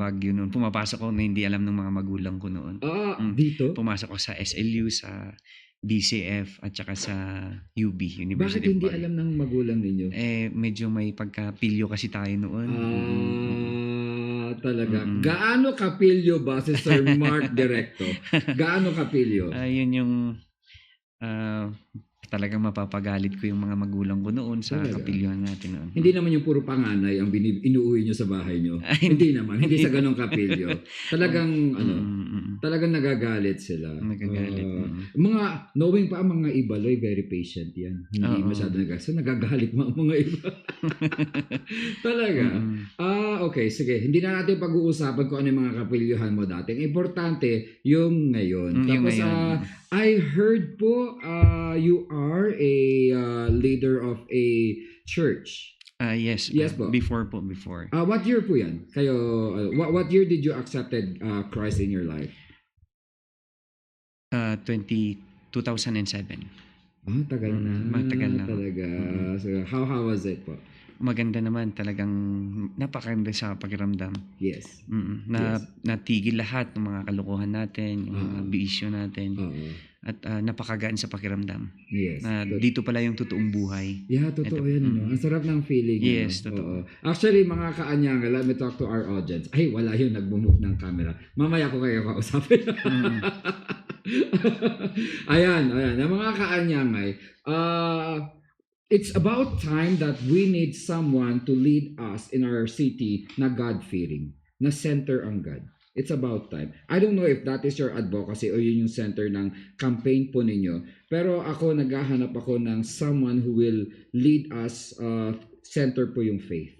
Baguio noon. Pumapasok ako na hindi alam ng mga magulang ko noon. Dito? Pumasok ako sa SLU, sa DCF, at saka sa UB, Bakit University of hindi Baguio. alam ng magulang ninyo? Medyo may pagkapilyo kasi tayo noon. Talaga. Mm-mm. Gaano kapilyo ba si Sir Mark Directo? Gaano kapilyo? Yun yung talagang mapapagalit ko yung mga magulang ko noon sa Talaga? kapilyuhan natin noon. Hindi naman yung puro panganay ang inuuwi nyo sa bahay nyo. Hindi naman. Hindi sa ganong kapilyo. Talagang, talagang nagagalit sila. Nagagalit. Mga, knowing pa ang mga ibaloy, very patient yan. Hindi masyado nagagalit. So, nagagalit mga iba. Talaga. Okay. Sige. Hindi na natin pag-uusapan kung ano yung mga kapilyuhan mo dati. Ang importante, yung ngayon. Tapos, I heard po, you are a leader of a church. Yes. Yes po. Before. What year po yan? Kayo, what year did you accepted Christ in your life? 2007. Tagal na. Matagal na. Talaga. So, how was it po? Maganda naman, talagang napakaganda sa pakiramdam. Yes. Natigil lahat ng mga kalokohan natin, yung mga bisyo natin. At napakagaan sa pakiramdam. Yes. Dito pala yung totoong buhay. Yeah, totoo yan. No? Ang sarap ng feeling. Yes, totoo. Actually, mga kaanyang, let me talk to our audience. Ay, wala yun, nag-move ng camera. Mamaya ko kayo kausapin. Ayan. Ang mga kaanyangay, it's about time that we need someone to lead us in our city na God-fearing, na center ang God. It's about time. I don't know if that is your advocacy o yun yung center ng campaign po ninyo. Pero ako, naghahanap ako ng someone who will lead us, center po yung faith.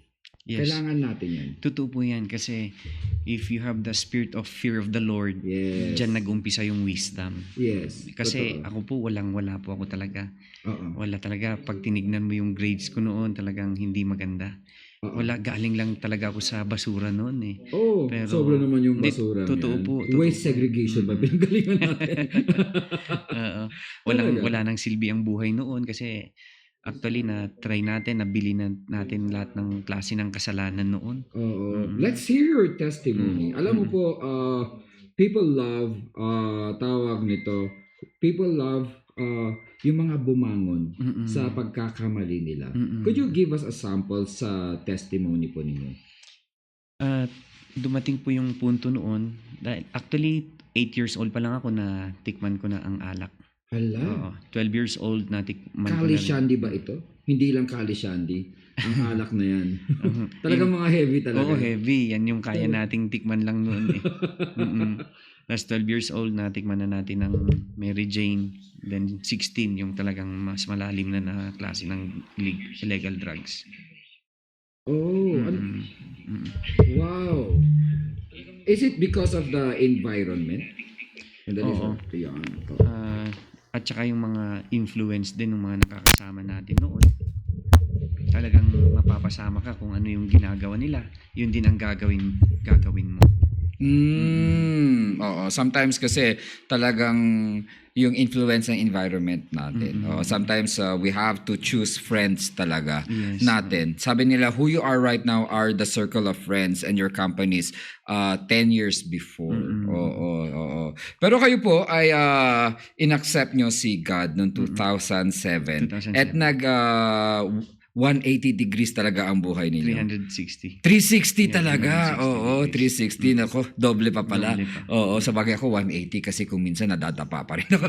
Yes. Kailangan natin yan. Totoo po yan kasi if you have the spirit of fear of the Lord, dyan nag-umpisa yung wisdom. Yes. Kasi totoo. ako po, wala po ako talaga. Oo. Wala talaga. Pag tinignan mo yung grades ko noon, talagang hindi maganda. Wala, galing lang talaga ako sa basura noon eh. Pero, sobra naman yung basura. Totoo po. Waste segregation ba? Pinagalingan natin. Wala nang silbi ang buhay noon kasi actually na-try natin, nabili natin lahat ng klase ng kasalanan noon. Let's hear your testimony. Alam mo po, people love, people love yung mga bumangon sa pagkakamali nila. Could you give us a sample sa testimony po ninyo? Dumating po yung punto noon, dahil actually 8 years old pa lang ako na tikman ko na ang alak. Hala. 12 years old na tikman ko na. Kali Shandy ba ito? Hindi lang Kali Shandy. Ang alak na yan. Talagang mga heavy talaga. Oo, heavy. Yan yung kaya nating tikman lang noon eh. Last 12 years old, natikman na natin ng Mary Jane. Then 16, yung talagang mas malalim na klase ng illegal drugs. Wow. Is it because of the environment? Oo. At saka yung mga influence din ng mga nakakasama natin noon. Talagang mapapasama ka kung ano yung ginagawa nila. Yun din ang gagawin mo. Sometimes kasi talagang yung influence ng environment natin. Sometimes we have to choose friends talaga natin. Sabi nila, who you are right now are the circle of friends and your companies 10 years before. Pero kayo po ay inaccept nyo si God noong 2007. At 180 degrees talaga ang buhay ninyo. 360. 360 talaga. 360. Nako, doble pa pala. Sa bagay ako 180 kasi kung minsan nadadapa pa rin ako.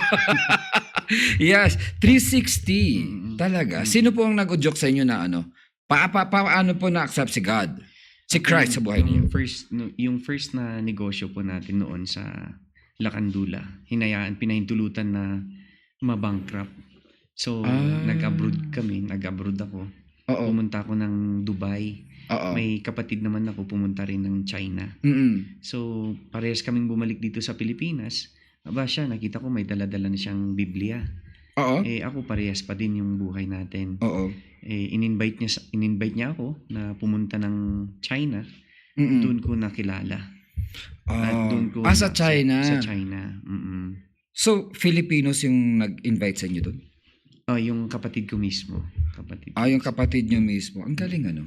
Yes, 360 talaga. Sino po ang nag-joke sa inyo na paano po na-accept si God? Si Christ sa buhay niyo? Yung first na negosyo po natin noon sa Lacandula, pinahintulutan na mabankrupt. So, nag-abroad ako. Pumunta ako ng Dubai. May kapatid naman ako pumunta rin ng China. So, parehas kaming bumalik dito sa Pilipinas. Siya, nakita ko may dala-dala na siyang Biblia. Ako parehas pa din yung buhay natin. In-invite niya ako na pumunta ng China. Doon ko nakilala. At doon ko sa China? Sa China. So, Filipinos yung nag-invite sa inyo doon? Yung kapatid ko mismo. Yung kapatid nyo mismo. Ang galing, ano?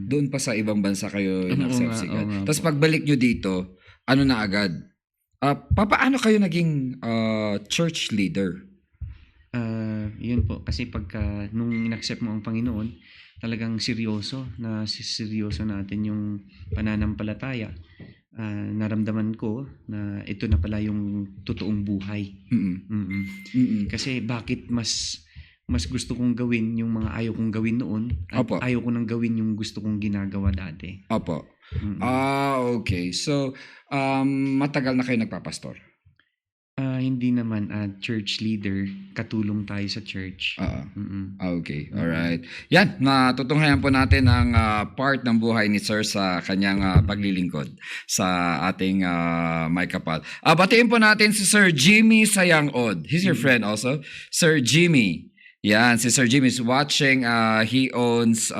Doon pa sa ibang bansa kayo nag-serve si God. Tapos pagbalik nyo dito, ano na agad? Paano kayo naging church leader? Yun po. Kasi pagka nung in-accept mo ang Panginoon, talagang seryoso natin yung pananampalataya. Naramdaman ko na ito na pala yung totoong buhay. Kasi bakit mas gusto kong gawin yung mga ayaw kong gawin noon at ayaw ko nang gawin yung gusto kong ginagawa dati. Opo. Okay. So, matagal na kayo nagpapastor? Hindi naman church leader, katulong tayo sa church. Okay, alright. Yan, natutunghayan po natin ang part ng buhay ni Sir sa kanyang paglilingkod sa ating may kapal. Batiin po natin si Sir Jimmy Sayangod. He's your friend also. Sir Jimmy. Yan, si Sir Jimmy is watching. He owns,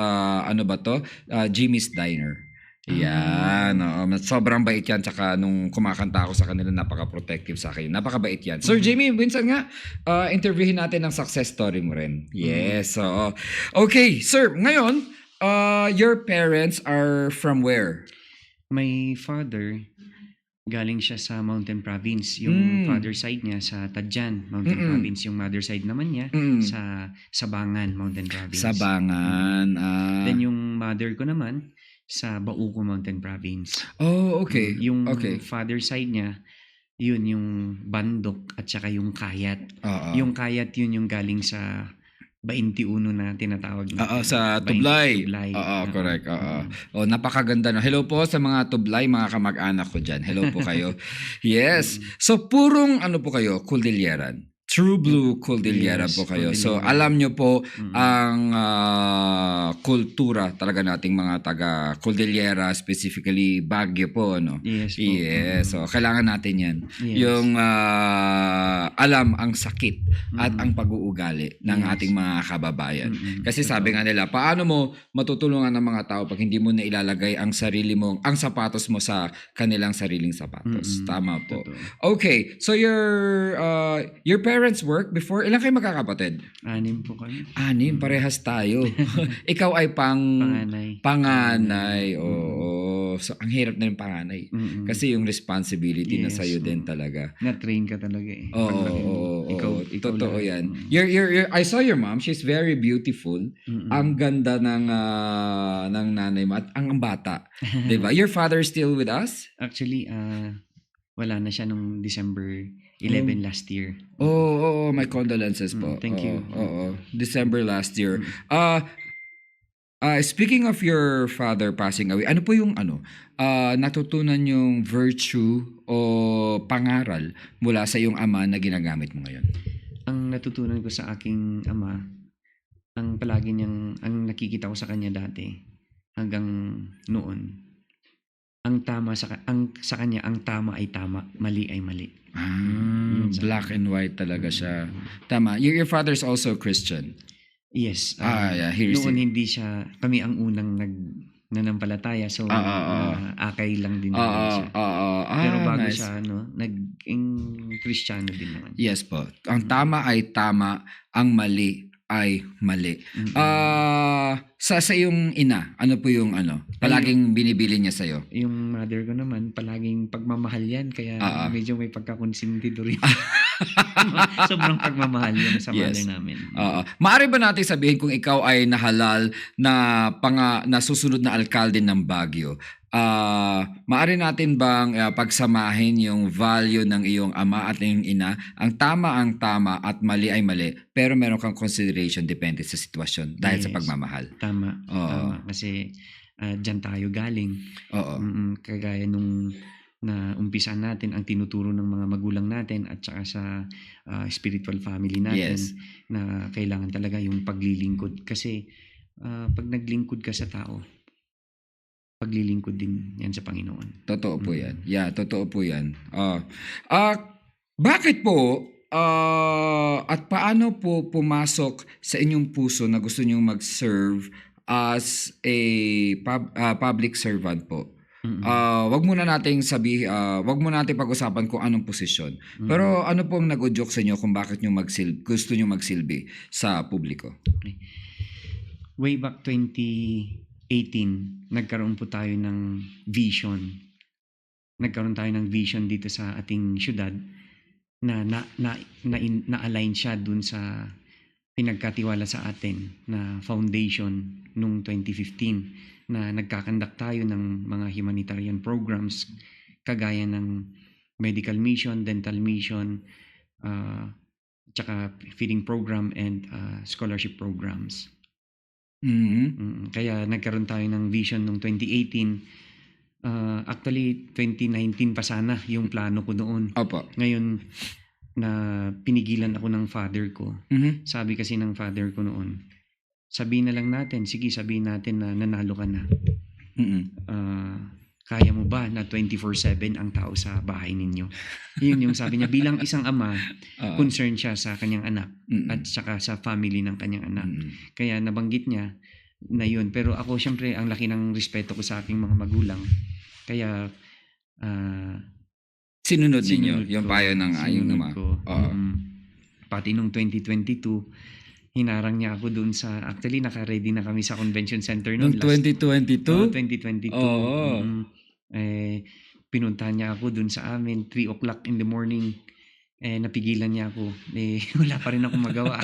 Jimmy's Diner. Yan, sobrang bait yan. Tsaka nung kumakanta ako sa kanila, napaka-protective sa akin. Napakabait yan. Sir Jimmy, minsan nga, interviewin natin ang success story mo rin. Yes, so okay, sir, ngayon, your parents are from where? My father, galing siya sa Mountain Province. Yung father side niya sa Tadjan, Mountain Province. Yung mother side naman niya sa Sabangan, Mountain Province. Sabangan. Then yung mother ko naman sa Bauco Mountain Province. Okay. Yung father side niya, yun yung Bandok at saka yung Kayat. Yung Kayat yun yung galing sa 21 na tinatawag natin. Sa Tublay. Correct. Napakaganda na. Hello po sa mga Tublay, mga kamag-anak ko dyan. Hello po kayo. Yes. So, purong ano po kayo? Cordilleran. True Blue Cordillera po kayo. So, alam nyo po ang kultura talaga nating mga taga Cordillera, specifically Baguio po, no? Yes po. Yes. So, kailangan natin yan. Yes. Yung alam ang sakit at ang pag-uugali ng ating mga kababayan. Kasi sabi nga nila, paano mo matutulungan ng mga tao pag hindi mo na ilalagay ang sarili mo, ang sapatos mo sa kanilang sariling sapatos. Tama po. Okay. So, your parents work before? Ilan kayo magkakapatid? 6 po kami. 6, parehas tayo. Ikaw ay panganay. Oo. So, ang hirap na yung panganay. Kasi yung responsibility na sa'yo din talaga. Na-train ka talaga eh. Oo. Totoo yan. I saw your mom. She's very beautiful. Ang ganda ng nanay mo at ang bata. Diba? Your father still with us? Actually, wala na siya nung December 11 last year. My condolences po. Thank you. December last year. Speaking of your father passing away, ano po yung natutunan yung virtue o pangaral mula sa iyong ama na ginagamit mo ngayon? Ang natutunan ko sa aking ama, ang nakikita ko sa kanya dati hanggang noon, ang tama sa kanya, ang tama ay tama, mali ay mali. Black and white talaga siya. Tama. Your father's also Christian. Yes. Noon hindi siya, kami ang unang nanampalataya, so akay lang din siya. Pero bago siya, naging Kristiyano din naman. Yes po. Ang tama ay tama, ang mali ay mali. Sa iyong ina, ano po yung palaging binibili niya sa'yo? Yung mother ko naman, palaging pagmamahal yan, kaya medyo may pagkakonsentido rin. Sobrang pagmamahal yan sa mother namin. Maaari ba natin sabihin kung ikaw ay nahalal na susunod na alkalde ng Baguio, maaari natin bang pagsamahin yung value ng iyong ama at iyong ina, ang tama at mali ay mali, pero meron kang consideration depende sa sitwasyon dahil sa pagmamahal? Tama. Kasi dyan tayo galing. Kagaya nung na umpisan natin ang tinuturo ng mga magulang natin at saka sa spiritual family natin na kailangan talaga yung paglilingkod. Kasi pag naglingkod ka sa tao, paglilingkod din yan sa Panginoon. Totoo po yan. Yeah, totoo po yan. Bakit po at paano po pumasok sa inyong puso na gusto nyong mag-serve as a public servant po? Wag muna nating wag muna nating pag-usapan kung anong posisyon. Pero ano pong nag-udyok sa inyo kung bakit gusto nyo magsilbi sa publiko? Okay. Way back 2018, nagkaroon po tayo ng vision. Nagkaroon tayo ng vision dito sa ating syudad na na-align siya dun sa pinagkatiwala sa atin na foundation nung 2015 na nagkakandak tayo ng mga humanitarian programs kagaya ng medical mission, dental mission, tsaka feeding program and scholarship programs. Kaya nagkaroon tayo ng vision noong 2018. Actually, 2019 pa sana yung plano ko noon. Opo. Ngayon, na pinigilan ako ng father ko. Sabi kasi ng father ko noon, sabihin na lang natin, sige sabihin natin na nanalo ka na. Kaya mo ba na 24/7 ang tao sa bahay ninyo? Yun yung sabi niya. Bilang isang ama, concerned siya sa kanyang anak at saka sa family ng kanyang anak. Kaya nabanggit niya na yun. Pero ako syempre, ang laki ng respeto ko sa aking mga magulang. Kaya sinunod ninyo yung payo ng ayong naman. Pati nung 2022, hinarang niya ako doon sa, actually naka-ready na kami sa convention center noon. Noong 2022? 2022. Pinuntahan niya ako doon sa amin, 3 o'clock in the morning. Napigilan niya ako. Wala pa rin akong magawa.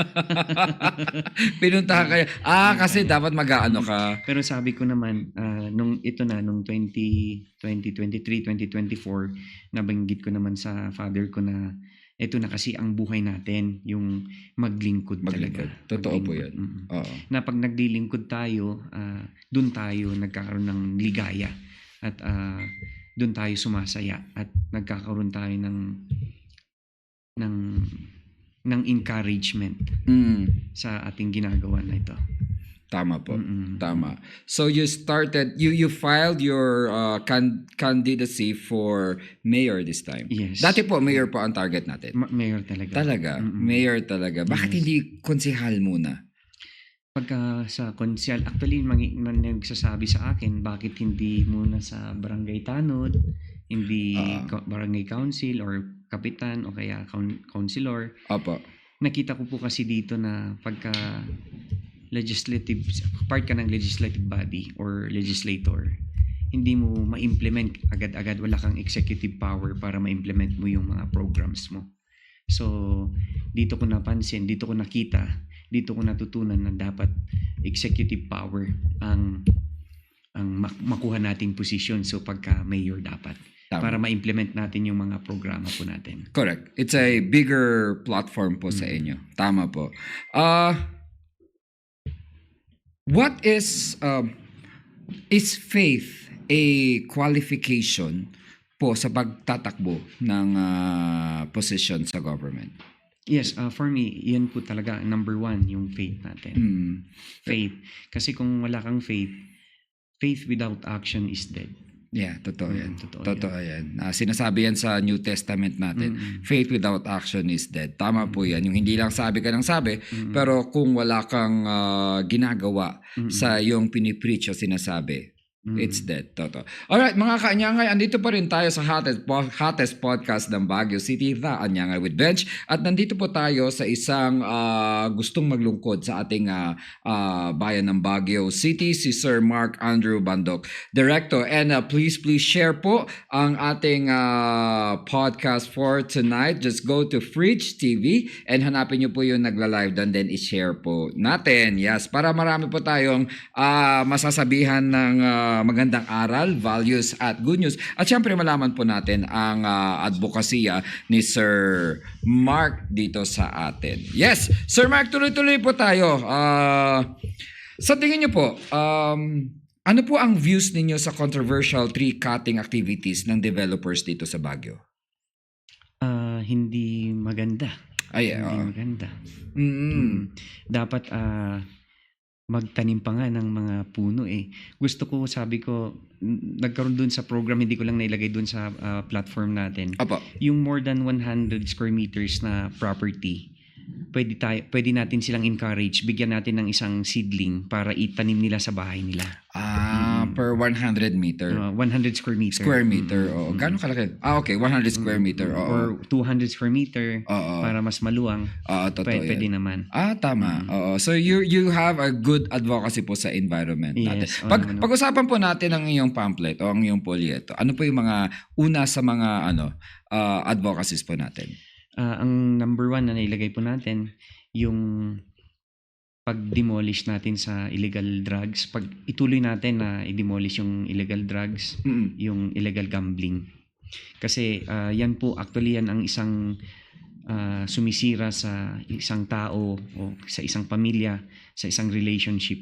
Pinuntahan kayo. Kasi dapat mag-aano ka. Pero sabi ko naman, nung 2023, 2024, nabanggit ko naman sa father ko na ito na kasi ang buhay natin, yung maglingkod talaga. Totoo po yan. Na pag naglilingkod tayo, doon tayo nagkakaroon ng ligaya. At doon tayo sumasaya. At nagkakaroon tayo ng encouragement sa ating ginagawa na ito. Tama po. Tama. So you filed your candidacy for mayor this time. Yes. Dati po mayor po ang target natin. Mayor talaga. Mayor talaga. Bakit hindi konsehal muna? Pagka sa konsehal, actually nagsasabi sa akin bakit hindi muna sa barangay tanod, hindi barangay council or kapitan o kaya councilor. Opo. Nakita ko po kasi dito na pagka legislative, part ka ng legislative body or legislator, hindi mo ma-implement agad-agad, wala kang executive power para ma-implement mo yung mga programs mo. So, dito ko napansin, dito ko nakita, dito ko natutunan na dapat executive power ang makuha nating posisyon. So, pagka mayor dapat. Tama. Para ma-implement natin yung mga programa po natin. Correct. It's a bigger platform po sa inyo. Tama po. What is faith a qualification po sa pagtatakbo ng position sa government? Yes, for me, yan po talaga number 1 yung faith natin. Faith. Kasi kung wala kang faith without action is dead. Yeah, totoo yan. Totoo yan. Sinasabi yan sa New Testament natin. Faith without action is dead. Tama po yan. Yung hindi lang sabi ka ng sabi, pero kung wala kang ginagawa sa yung pinipreach o sinasabi, it's dead. Toto. Alright, mga kaanyangay, andito pa rin tayo sa hottest podcast ng Baguio City, The Anyangay with Bench. At nandito po tayo sa isang gustong maglungkod sa ating bayan ng Baguio City, si Sir Mark Andrew Bandok, Director. And please share po ang ating podcast for tonight. Just go to Fridge TV and hanapin nyo po yung nagla-live doon, then i-share po natin. Yes, para marami po tayong masasabihan ng magandang aral, values at good news. At syempre malaman po natin ang advokasya ni Sir Mark dito sa atin. Yes, Sir Mark, tuloy-tuloy po tayo. Sa tingin niyo po, ano po ang views ninyo sa controversial tree cutting activities ng developers dito sa Baguio? Hindi maganda. Hindi maganda. Dapat magtanim pa nga ng mga puno eh. Gusto ko, sabi ko, nagkaroon dun sa program, hindi ko lang nailagay dun sa platform natin. Apo. Yung more than 100 square meters na property, pwede natin silang encourage, bigyan natin ng isang seedling para itanim nila sa bahay nila. per 100 meter. 100 square meter. Square meter, oo. Gano'ng kalaki? Okay, 100 square meter, oo. Or 200 square meter Oo. para mas maluwang. Oo, totoo Pwede yan. naman. Tama. Oo. So you have a good advocacy po sa environment natin. Yes, Pag-usapan po natin ang iyong pamphlet o ang iyong polyeto. Ano po yung mga una sa mga advocacies po natin? Ang number one na nailagay po natin, yung pag-demolish natin sa illegal drugs, pag ituloy natin na i-demolish yung illegal drugs, yung illegal gambling. Kasi yan po, actually yan ang isang sumisira sa isang tao o sa isang pamilya, sa isang relationship.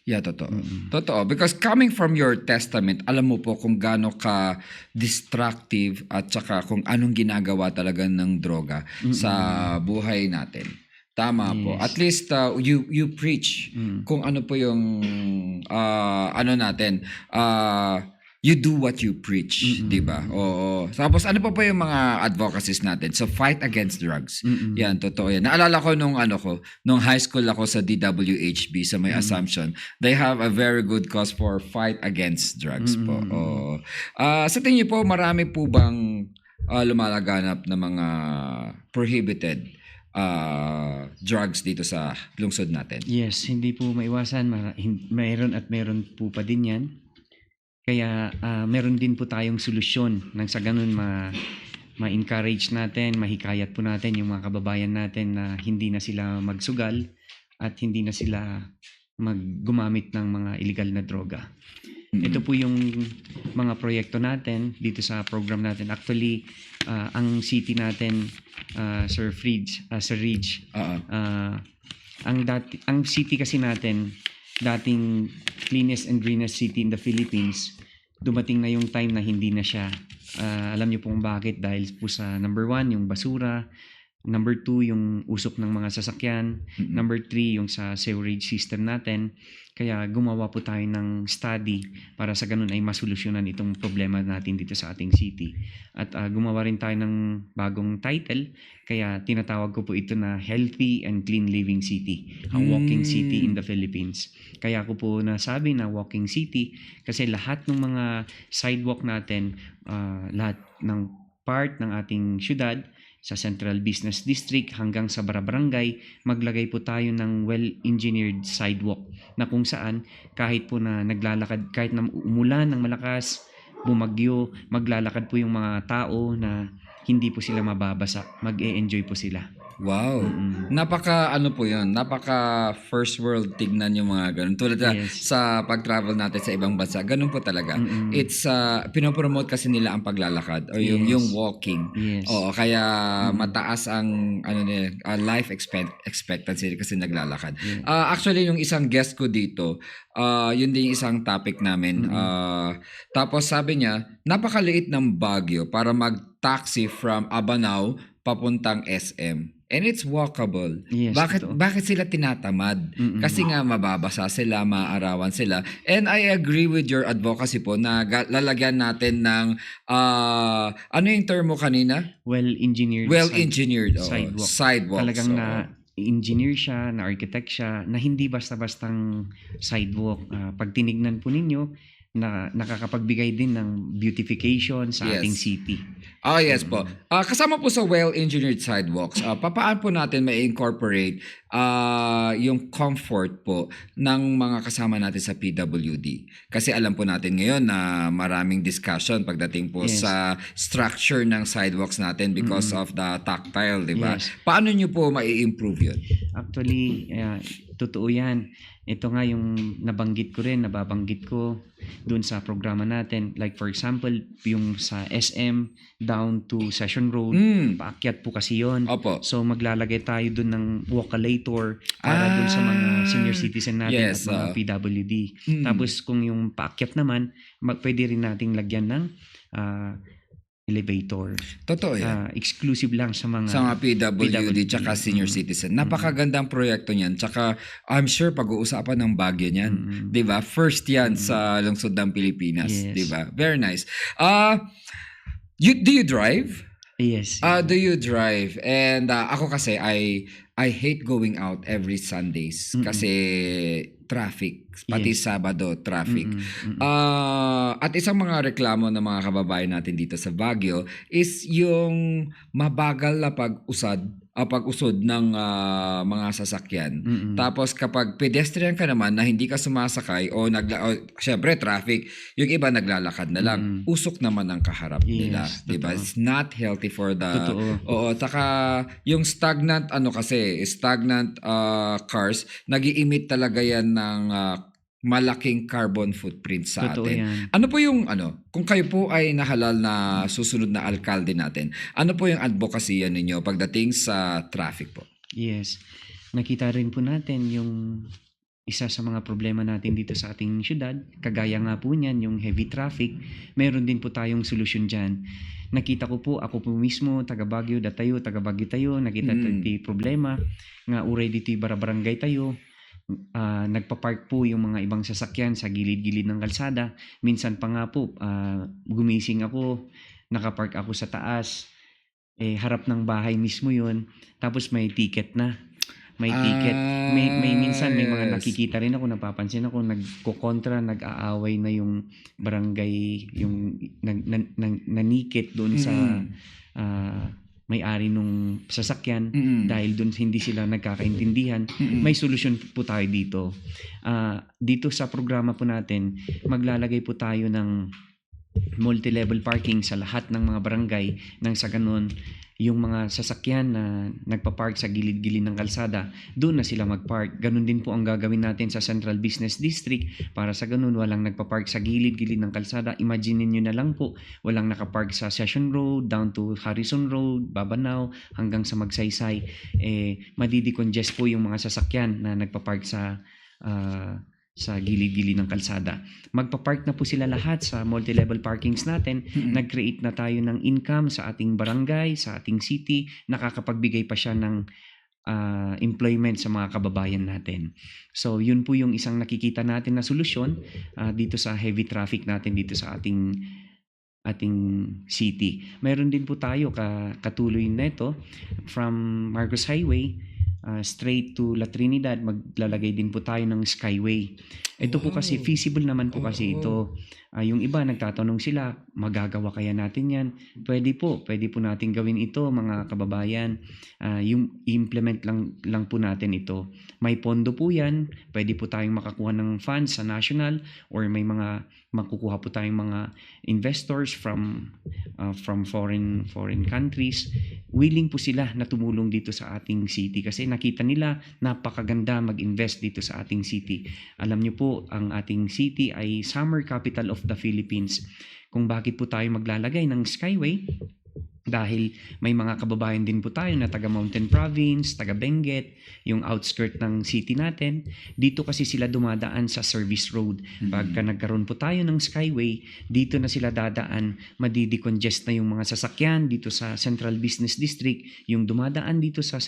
Yeah, totoo. Totoo. Because coming from your testament, alam mo po kung gaano ka destructive at saka kung anong ginagawa talaga ng droga sa buhay natin. Tama po. At least you preach kung ano po yung natin. You do what you preach, 'di ba? Oo. Tapos ano pa yung mga advocacies natin? So fight against drugs. Yan, totoo yan. Naalala ko nung high school ako sa DWHB sa may Assumption. They have a very good cause for fight against drugs po. Oo. Sa tingin niyo po, marami po bang lumalaganap na mga prohibited drugs dito sa lungsod natin? Yes, hindi po maiwasan. Mayroon po pa din yan. Kaya meron din po tayong solusyon nang sa ganun ma-encourage natin, mahikayat po natin yung mga kababayan natin na hindi na sila magsugal at hindi na sila gumamit ng mga illegal na droga. Ito po yung mga proyekto natin dito sa program natin. Actually, ang city natin, Sir Ridge, ang city kasi natin, dating cleanest and greenest city in the Philippines, dumating na yung time na hindi na siya. Alam niyo po kung bakit, dahil po sa number 1, yung basura, number 2, yung usok ng mga sasakyan, number 3, yung sa sewerage system natin. Kaya gumawa po tayo ng study para sa ganun ay masolusyonan itong problema natin dito sa ating city. At gumawa rin tayo ng bagong title, kaya tinatawag ko po ito na Healthy and Clean Living City, ang walking city in the Philippines. Kaya ko po nasabi na walking city kasi lahat ng mga sidewalk natin, lahat ng part ng ating syudad, sa Central Business District hanggang sa barangay, maglagay po tayo ng well-engineered sidewalk na kung saan kahit po na naglalakad, kahit na umulan ng malakas, bumagyo, maglalakad po yung mga tao na hindi po sila mababasa, mag-e-enjoy po sila. Wow. Napaka po 'yun. Napaka first world tignan yung mga ganun. Tulad sa pag-travel natin sa ibang bansa, ganun po talaga. It's pinopromote kasi nila ang paglalakad o yung walking. Oo, kaya mataas ang life expectancy kasi naglalakad. Actually yung isang guest ko dito, yun din yung isang topic namin. Tapos sabi niya, napakaliit ng Baguio para mag-taxi from Abanao papuntang SM. And it's walkable. Yes, bakit sila tinatamad? Kasi nga mababasa sila, maaarawan sila. And I agree with your advocacy po na lalagyan natin ng ano yung term mo kanina? Well-engineered sidewalks. Talagang na-engineer siya, na-architect siya, na hindi basta-bastang sidewalk. Pag tinignan po ninyo, na nakakapagbigay din ng beautification sa ating city. Yes po. Kasama po sa well-engineered sidewalks, paano po natin ma-incorporate yung comfort po ng mga kasama natin sa PWD? Kasi alam po natin ngayon na maraming discussion pagdating po sa structure ng sidewalks natin because of the tactile, di ba? Paano nyo po ma-i-improve yun? Actually, totoo yan. Ito nga yung nabanggit ko rin, nababanggit ko doon sa programa natin. Like for example, yung sa SM down to Session Road, paakyat po kasi yun. Opo. So maglalagay tayo doon ng walkalator para doon sa mga senior citizen natin at mga PWD. Tapos kung yung paakyat naman, pwede rin nating lagyan ng elevator. Totoo yan. Exclusive lang sa mga PWD tsaka senior citizen. Napakagandang proyekto niyan. Tsaka I'm sure pag-uusapan ng Baguio niyan. 'Di ba? First yan sa lungsod ng Pilipinas. 'Di ba? Very nice. Do you drive? Yes. Do you drive? And ako kasi I hate going out every Sundays kasi traffic, pati Yes. Sabado traffic. Mm. At isang mga reklamo ng mga kababayan natin dito sa Baguio is yung mabagal na pag-usod ng mga sasakyan. Tapos kapag pedestrian ka naman na hindi ka sumasakay o syempre traffic, yung iba naglalakad na lang. Usok naman ang kaharap nila, 'di ba? It's not healthy for the Totoo. Oo, saka yung stagnant cars, nag-i-emit talaga yan ng malaking carbon footprint sa Totoo atin. yan. Ano po yung kung kayo po ay nahalal na susunod na alkalde natin, ano po yung advocacy ninyo pagdating sa traffic po? Yes. Nakita rin po natin yung isa sa mga problema natin dito sa ating syudad, kagaya nga po niyan, yung heavy traffic, meron din po tayong solusyon dyan. Nakita ko po, ako po mismo, taga Baguio tayo, nakita tayo problema, nga uray dito yung barabarangay tayo, nagpa-park po yung mga ibang sasakyan sa gilid-gilid ng kalsada. Minsan pa nga po, gumising ako, nakapark ako sa taas, harap ng bahay mismo yun, tapos may ticket na. May ticket. May minsan may mga nakikita rin ako, napapansin ako, nagkokontra, nag-aaway na yung barangay, yung nanikit doon sa may-ari nung sasakyan dahil doon hindi sila nagkakaintindihan. May solusyon po tayo dito. Dito sa programa po natin, maglalagay po tayo ng multi-level parking sa lahat ng mga barangay nang sa ganun yung mga sasakyan na nagpa-park sa gilid-gilid ng kalsada, doon na sila mag-park. Ganun din po ang gagawin natin sa Central Business District para sa ganun walang nagpa-park sa gilid-gilid ng kalsada. Imagine niyo na lang po, walang nakapark sa Session Road down to Harrison Road, Babanao hanggang sa Magsaysay. Madidecongest po yung mga sasakyan na nagpa-park sa gilid-gilid ng kalsada. Magpa-park na po sila lahat sa multi-level parkings natin. Nag-create na tayo ng income sa ating barangay, sa ating city. Nakakapagbigay pa siya ng employment sa mga kababayan natin. So, yun po yung isang nakikita natin na solusyon dito sa heavy traffic natin dito sa ating city. Meron din po tayo katuloy nito from Marcos Highway straight to La Trinidad, maglalagay din po tayo ng Skyway. Ito po kasi feasible naman po kasi ito. Yung iba nagtatanong sila, magagawa kaya natin yan? Pwede po natin gawin ito mga kababayan. Yung i-implement lang po natin ito. May pondo po yan, pwede po tayong makakuha ng funds sa national or may mga makukuha po tayong mga investors from foreign countries. Willing po sila na tumulong dito sa ating city kasi nakita nila napakaganda mag-invest dito sa ating city. Alam niyo po, ang ating city ay summer capital of the Philippines. Kung bakit po tayo maglalagay ng Skyway? Dahil may mga kababayan din po tayo na taga Mountain Province, taga Benguet, yung outskirt ng city natin. Dito kasi sila dumadaan sa service road. Pagka nagkaroon po tayo ng Skyway, dito na sila dadaan, madidecongest na yung mga sasakyan dito sa Central Business District. Yung dumadaan dito sa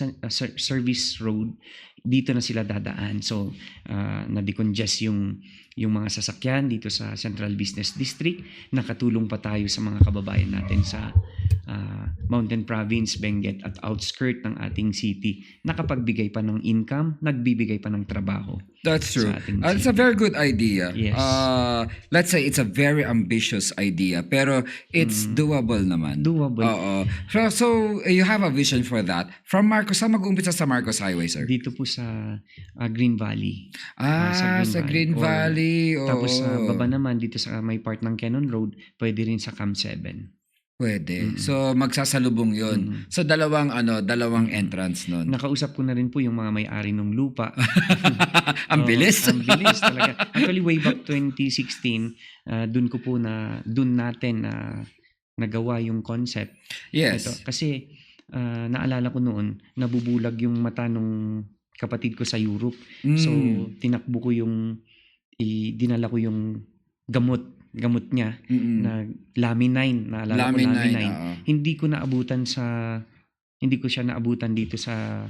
service road, dito na sila dadaan. So, na-decongest yung mga sasakyan dito sa Central Business District. Nakatulong pa tayo sa mga kababayan natin sa Mountain Province, Benguet at outskirt ng ating city. Nakapagbigay pa ng income, nagbibigay pa ng trabaho. That's true. It's a very good idea. Yes. Let's say it's a very ambitious idea, pero it's doable naman. Doable. Oo. So you have a vision for that. From Marcos, saan mag-umpisa sa Marcos Highway, sir? Dito po sa Green Valley. Sa Green Valley. Tapos sa baba naman, dito sa may part ng Cannon Road, pwede rin sa Cam 7. Pwede. So magsasalubong 'yon. So dalawang entrance noon. Nakausap ko na rin po yung mga may-ari ng lupa. Ang bilis. Ang bilis talaga. Actually way back 2016, doon natin nagawa yung concept. Yes. Ito, kasi naalala ko noon, nabubulag yung mata nung kapatid ko sa Europe. So tinakbo ko dinala ko yung gamot niya na Laminine, naalala ko Laminine. Hindi ko siya naabutan dito sa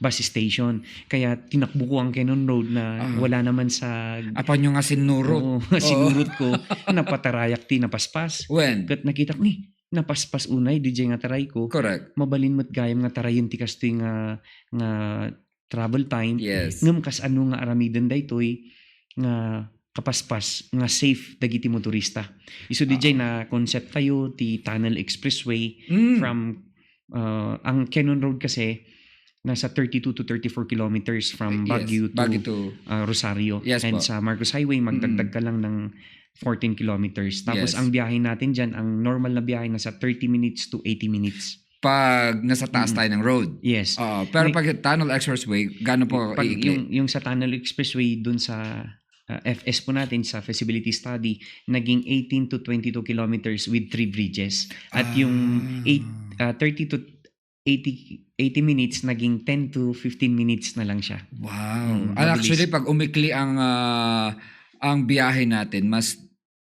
bus station. Kaya tinakbo ko ang Cannon Road na wala naman sa Apa nyo nga sinurot. sinurot ko, napatarayak napaspas. When? Kat nakita ko, napaspas unay DJ nga taray ko. Correct. Mabalin mo't gayam nga tarayon ti kastoy nga travel time. Yes. Ngem kas ano nga aramiden daytoy nga kapaspas nga safe dagiti motorista. Isu DJ na concept tayo ti Tunnel Expressway from ang Cannon Road kasi nasa 32 to 34 kilometers from Baguio to Rosario. Yes, and po. sa Marcos Highway, magdagdag ka lang ng 14 kilometers. Tapos ang biyahe natin dyan, ang normal na biyahe nasa 30 minutes to 80 minutes. Pag nasa taas tayo ng road. Yes. Pero pag Tunnel Expressway, gano'n po iikli? Yung sa Tunnel Expressway, dun sa FS po natin, sa feasibility study, naging 18 to 22 kilometers with 3 bridges. At yung 30 to 80 minutes, naging 10 to 15 minutes na lang siya. Wow. Actually, pag umikli ang biyahe natin, mas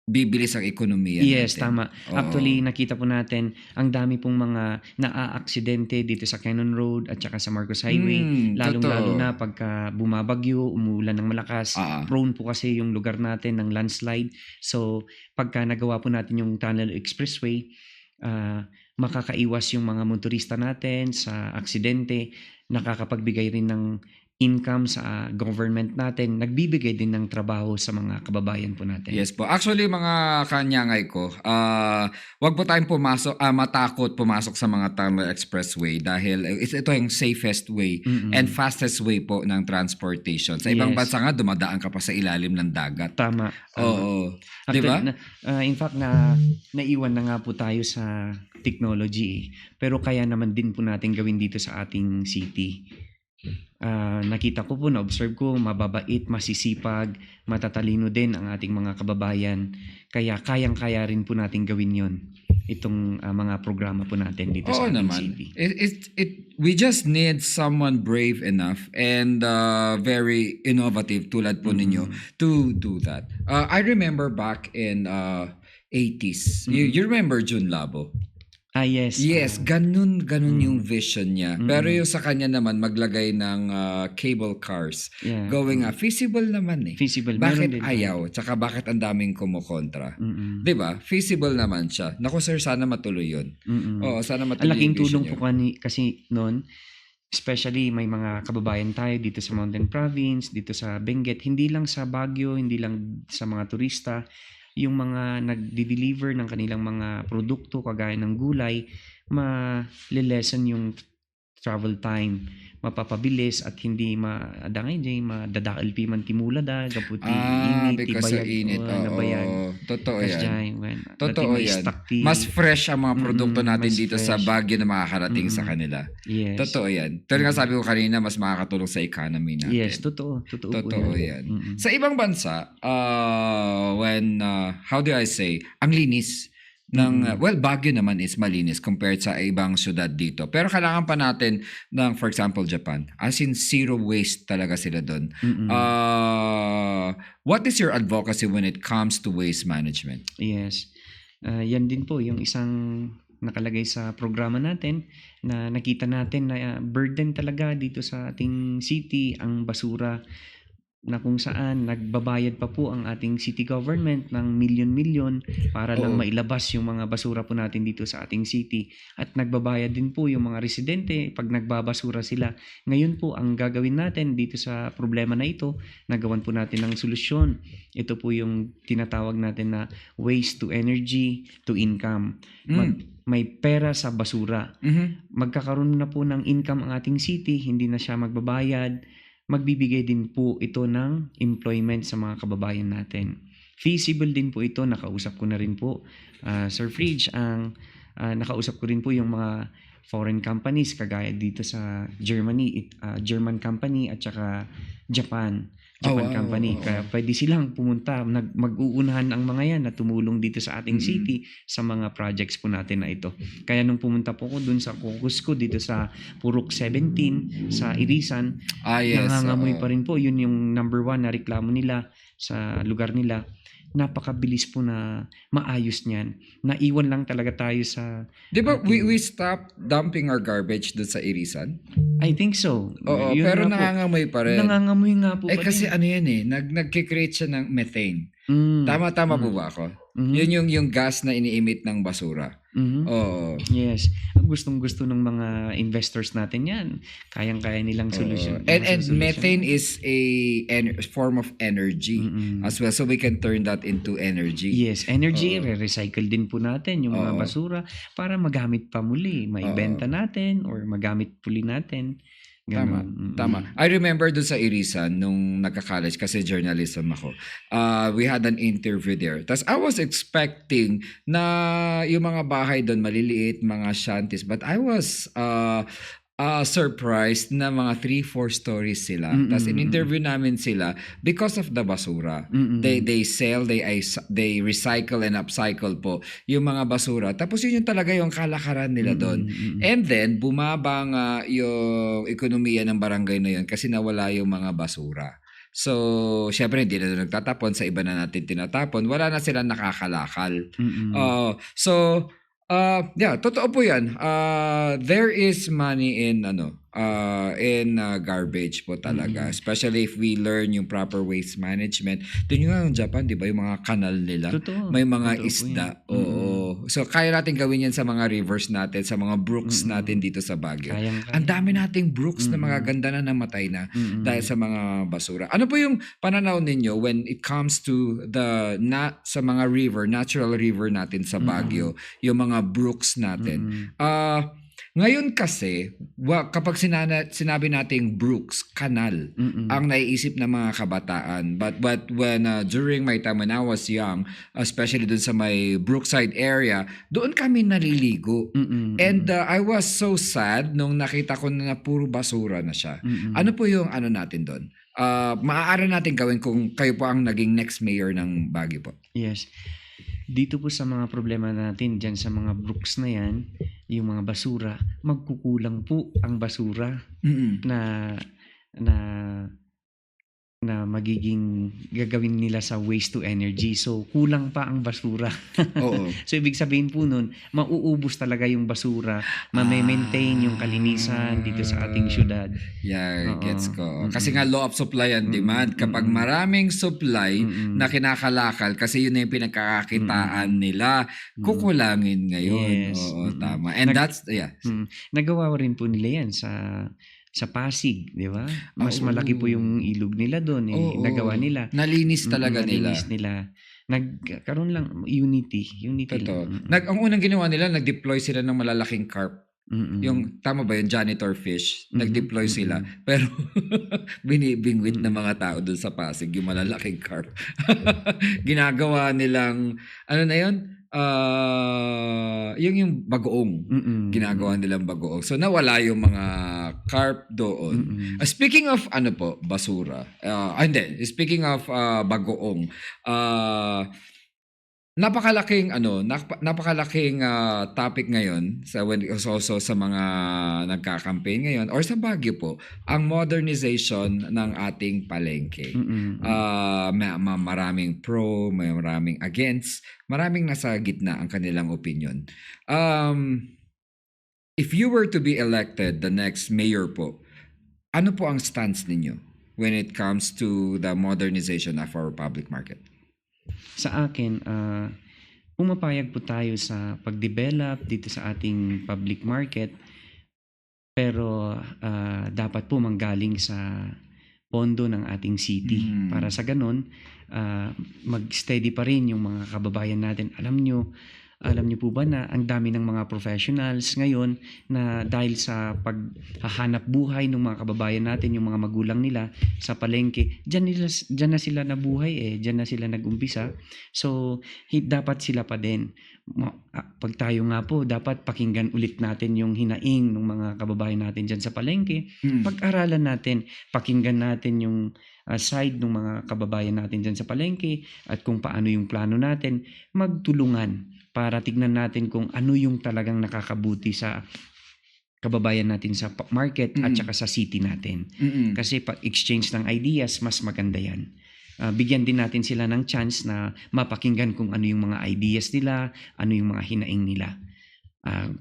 bibilis ang ekonomiya natin. Yes, tama. Actually, nakita po natin, ang dami pong mga naa-aksidente dito sa Cannon Road at saka sa Marcos Highway. Lalong-lalo na pagka bumabagyo, umuulan ng malakas. Prone po kasi yung lugar natin ng landslide. So, pagka nagawa po natin yung Tunnel Expressway, makakaiwas yung mga motorista natin sa aksidente, nakakapagbigay rin ng income sa government natin, nagbibigay din ng trabaho sa mga kababayan po natin. Yes po. Actually, mga kanyangay ko, wag po tayong matakot pumasok sa mga Tunnel Expressway dahil ito yung safest way and fastest way po ng transportation. Sa ibang bansa nga, dumadaan ka pa sa ilalim ng dagat. Tama. Oo. Diba? In fact, naiwan na nga po tayo sa technology. Pero kaya naman din po natin gawin dito sa ating city. Nakita ko po, na-observe ko, mababait, masisipag, matatalino din ang ating mga kababayan. Kaya kayang-kaya rin po natin gawin yon, itong mga programa po natin dito sa ating city. We just need someone brave enough and very innovative tulad po ninyo to do that. I remember back in 80s. You remember Jun Labo? Yes. Yes, ganun yung vision niya. Pero yung sa kanya naman, maglagay ng cable cars. Going, feasible naman eh. Feasible. Bakit ayaw? Tsaka bakit ang daming kumukontra? Diba? Feasible naman siya. Naku sir, sana matuloy yun. Oo, sana matuloy yung vision tulong po kasi noon, especially may mga kababayan tayo dito sa Mountain Province, dito sa Benguet, hindi lang sa Baguio, hindi lang sa mga turista, yung mga nagde-deliver ng kanilang mga produkto kagaya ng gulay, ma-lessen yung travel time, mapapabilis at hindi madangay madadakal pi man timula da gaputi init because tibayag init. Totoo yan. Totoo yan. Mas fresh ang mga produkto natin dito fresh sa Baguio na makakarating sa kanila. Yes. Totoo yan. Pero nga sabi ko kanina, mas makakatulong sa economy natin. Yes, totoo yan. Sa ibang bansa, when how do I say, ang linis ng Baguio naman is malinis compared sa ibang syudad dito. Pero kailangan pa natin ng, for example, Japan. As in, zero waste talaga sila doon. What is your advocacy when it comes to waste management? Yes. Yan din po yung isang nakalagay sa programa natin na nakita natin na burden talaga dito sa ating city ang basura, na kung saan nagbabayad pa po ang ating city government ng milyon-milyon para lang mailabas yung mga basura po natin dito sa ating city. At nagbabayad din po yung mga residente pag nagbabasura sila. Ngayon po, ang gagawin natin dito sa problema na ito, nagawan po natin ng solusyon. Ito po yung tinatawag natin na waste to energy to income. May pera sa basura. Magkakaroon na po ng income ang ating city, hindi na siya magbabayad. Magbibigay din po ito ng employment sa mga kababayan natin. Feasible din po ito, nakausap ko na rin po, Sir Fridge, nakausap ko rin po yung mga foreign companies kagaya dito sa Germany, German company at saka Japan company. Kaya pwede silang pumunta, mag-uunahan ang mga yan na tumulong dito sa ating city sa mga projects po natin na ito. Kaya nung pumunta po ko dun sa caucus ko dito sa Purok 17 sa Irisan, nangangamoy pa rin po. Yun yung number 1 na reklamo nila sa lugar nila. Napakabilis po na maayos niyan. Naiwan lang talaga tayo sa... Di ba we stopped dumping our garbage doon sa Irisan? I think so. Oo, pero nangangamoy pa rin. Nangangamoy nga po. Kasi ano yan nagkikreate siya ng methane. Tama po ba ako? Yun yung gas na ini-emit ng basura. Oo. Yes. Gustong-gusto ng mga investors natin yan. Kayang-kaya nilang solusyon. And methane is a form of energy as well. So we can turn that into energy. Yes, energy. Re-recycle din po natin yung mga basura para magamit pa muli. Maibenta natin or magamit puli natin. Tama. I remember dun sa Irisan nung nagka-college kasi journalism ako. We had an interview there. Tapos I was expecting na yung mga bahay doon maliliit, mga shanties, but I was surprised na mga 3-4 stories sila. Tapos in-interview namin sila because of the basura. They sell, they recycle and upcycle po yung mga basura. Tapos yun yung talaga yung kalakaran nila doon. And then bumaba nga yung ekonomiya ng barangay na yun kasi nawala yung mga basura. So, syempre hindi na doon nagtatapon, sa iba na natin tinatapon. Wala na silang nakakalakal. Yeah, totoo po 'yan. There is money in garbage po talaga. Especially if we learn yung proper waste management. Tingnan nga yung Japan, 'di ba, yung mga kanal nila. May mga isda. Oo. So kaya natin gawin 'yan sa mga rivers natin, sa mga brooks natin dito sa Baguio. Ang dami nating brooks na mga ganda na namatay na dahil sa mga basura. Ano po yung pananaw ninyo when it comes to sa mga river, natural river natin sa Baguio, yung mga brooks natin? Ngayon kasi, kapag sinabi nating brooks, kanal, ang naiisip ng mga kabataan. But when during my time when I was young, especially dun sa may Brookside area, doon kami naliligo. And I was so sad nung nakita ko na puro basura na siya. Ano po yung natin doon? Maaari natin gawin kung kayo po ang naging next mayor ng Baguio po. Yes. Dito po sa mga problema natin dyan sa mga brooks na yan, yung mga basura, magkukulang po ang basura na magiging gagawin nila sa waste to energy. So, kulang pa ang basura. So, ibig sabihin po nun, mauubos talaga yung basura, ma-maintain yung kalinisan dito sa ating syudad. Yeah, gets ko. Kasi nga law of supply and demand. Kapag maraming supply na kinakalakal, kasi yun na yung pinagkakakitaan nila, kukulangin ngayon. Yes. Tama. And that's, Nagawa rin po nila yan sa Pasig, di ba? Mas malaki po yung ilog nila doon. Nagawa nila. Nalinis talaga nila. Nagkaroon lang unity. Totoo. Ang unang ginawa nila, nag-deploy sila ng malalaking carp. Yung, tama ba yung janitor fish? Nag-deploy sila. Pero, binibingwit ng mga tao doon sa Pasig, yung malalaking carp. Ginagawa nilang, ano na yun? Yung bagoong. Ginagawa nilang bagoong. So, nawala yung mga carp doon. Speaking of, basura. Speaking of bagoong. Napakalaking topic ngayon also sa mga nagka-campaign ngayon or sa Baguio po, ang modernization ng ating palengke. Maraming pro, maraming against, maraming nasa gitna ang kanilang opinion. If you were to be elected the next mayor po, ano po ang stance ninyo when it comes to the modernization of our public market? Sa akin, pumapayag po tayo sa pag-develop dito sa ating public market, pero dapat po manggaling sa pondo ng ating city. Para sa ganun, mag-steady pa rin yung mga kababayan natin. Alam niyo po ba na ang dami ng mga professionals ngayon na dahil sa paghahanap buhay ng mga kababayan natin, yung mga magulang nila sa palengke, dyan na sila nabuhay dyan na sila nag-umpisa. So, dapat sila pa din. Pag tayo nga po, dapat pakinggan ulit natin yung hinaing ng mga kababayan natin dyan sa palengke. Pag-aralan natin, pakinggan natin yung side ng mga kababayan natin dyan sa palengke at kung paano yung plano natin, magtulungan para tignan natin kung ano yung talagang nakakabuti sa kababayan natin sa market at saka sa city natin. Kasi pag-exchange ng ideas, mas maganda yan. Bigyan din natin sila ng chance na mapakinggan kung ano yung mga ideas nila, ano yung mga hinaing nila.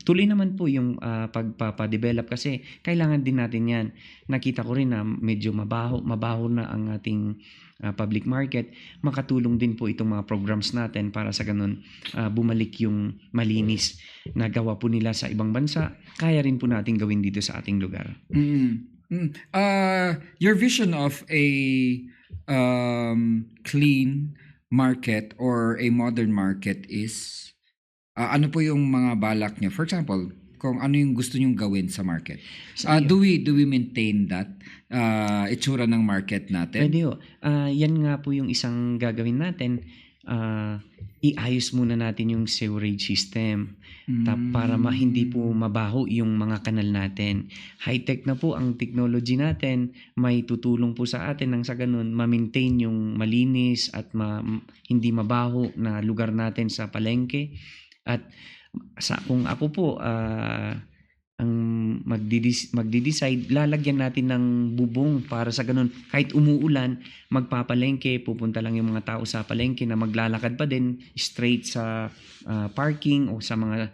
tuloy naman po yung pagpapa-develop kasi kailangan din natin yan. Nakita ko rin na medyo mabaho na ang ating public market. Makatulong din po itong mga programs natin para sa ganun bumalik yung malinis na gawa po nila sa ibang bansa. Kaya rin po natin gawin dito sa ating lugar. Your vision of a clean market or a modern market is ano po yung mga balak niyo? For example, kung ano yung gusto niyong gawin sa market. Do we maintain that itsura ng market natin? Pwede ho. Yan nga po yung isang gagawin natin. Iayos muna natin yung sewerage system para hindi po mabaho yung mga kanal natin. High-tech na po ang technology natin. May tutulong po sa atin nang sa ganun ma-maintain yung malinis at hindi mabaho na lugar natin sa palengke. At kung ako po ang magdi-decide, lalagyan natin ng bubong para sa ganun kahit umuulan, magpapalengke, pupunta lang yung mga tao sa palengke na maglalakad pa din straight sa parking o sa mga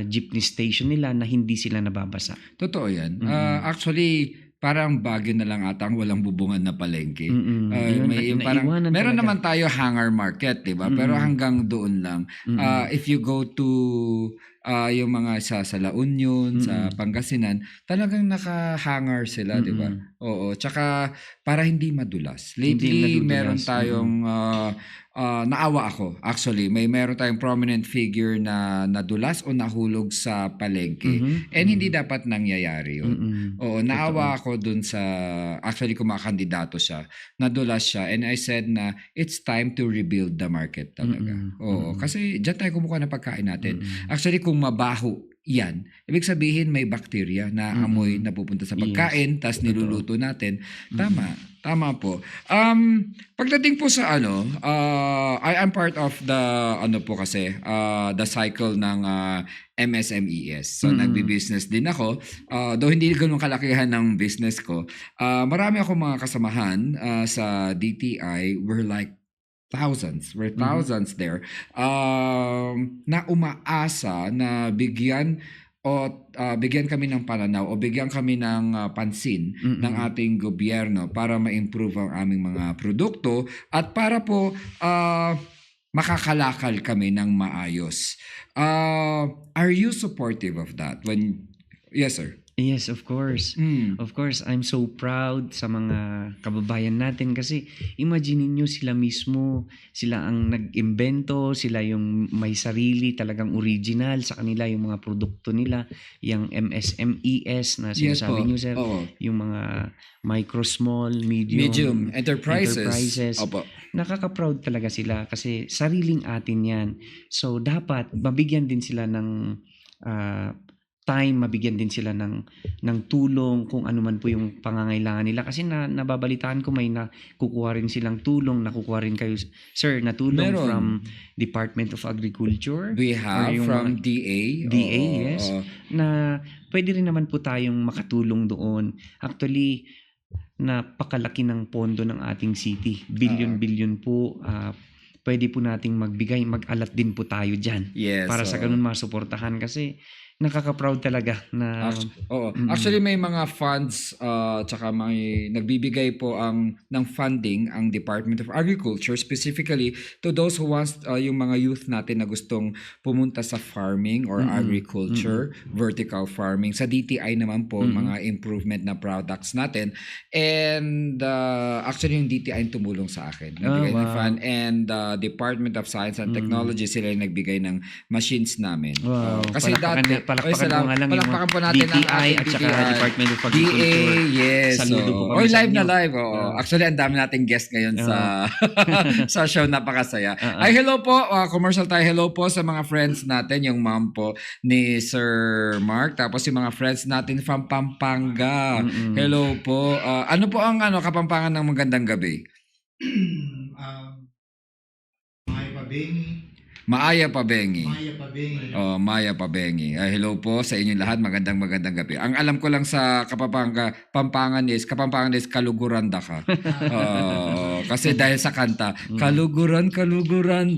jeepney station nila na hindi sila nababasa. Totoo yan. Actually, parang Baguio na lang ata ang walang bubungan na palengke. Meron naman tayo hangar market, 'di ba? Pero hanggang doon lang. If you go to yung mga sa La Union, sa Pangasinan, talagang naka-hangar sila, 'di ba? Oo, tsaka para hindi madulas. Lately, meron tayong naawa ako. Actually, meron tayong prominent figure na nadulas o nahulog sa palengke. And hindi dapat nangyayari 'yun. Oo, naawa ako dun sa, actually kumakandidato siya, nadulas siya, and I said na it's time to rebuild the market talaga. Oo, kasi diyan tayo kumukuha ng pagkain natin. Actually, kung mabaho yan, ibig sabihin may bacteria na amoy na pupunta sa pagkain, tas niluluto natin. Tama po. Pagdating po sa I am part of the the cycle ng MSMES. So nagbi-business din ako. Though hindi ganoon kalakihan ng business ko. Marami akong mga kasamahan sa DTI. We're like thousands. We're thousands there. Na umaasa na bigyan kami ng pananaw o bigyan kami ng pansin ng ating gobyerno para ma-improve ang aming mga produkto at para po makakalakal kami ng maayos. Are you supportive of that? Yes, sir. Yes, of course. Of course, I'm so proud sa mga kababayan natin kasi imagine niyo sila mismo, sila ang nag-imbento, sila yung may sarili, talagang original sa kanila yung mga produkto nila, yung MSMES na sinasabi niyo, sir, yung mga micro, small, medium enterprises. Opo. Nakaka-proud talaga sila kasi sariling atin yan. So, dapat mabigyan din sila ng time, mabigyan din sila ng tulong kung ano man po yung pangangailangan nila kasi nababalitaan ko may nakukuha rin silang tulong, nakukuha rin kayo, sir, na tulong from Department of Agriculture. We have from DA. Yes. Na pwede rin naman po tayong makatulong doon. Actually, napakalaki ng pondo ng ating city. Billion po. Pwede po nating magbigay, mag-alat din po tayo dyan. Yes, para sa ganun masuportahan kasi nakaka-proud talaga na Actually may mga funds tsaka may nagbibigay po ng funding ang Department of Agriculture specifically to those who wants yung mga youth natin na gustong pumunta sa farming or agriculture, vertical farming. Sa DTI naman po mga improvement na products natin. And actually yung DTI yung tumulong sa akin. Nagbigay ng fund, and Department of Science and Technology sila yung nagbigay ng machines namin. Kasi dati palakpakan po nga lang palakpakan po natin DTI at saka Department of Agriculture. DA, yes. Saludo po kami live sa na live. Actually, ang dami nating guest ngayon sa show. Napakasaya. Hello po. Commercial tayo. Hello po sa mga friends natin. Yung mom po ni Sir Mark. Tapos yung mga friends natin from Pampanga. Hello po. Ano po ang Kapampangan ng magandang gabi? Maya Pabengi. Maya Pabengi. Hello po sa inyong lahat. Magandang gabi. Ang alam ko lang sa Kapampangan is Kaluguranda ka. kasi dahil sa kanta, kaluguran, kaluguran.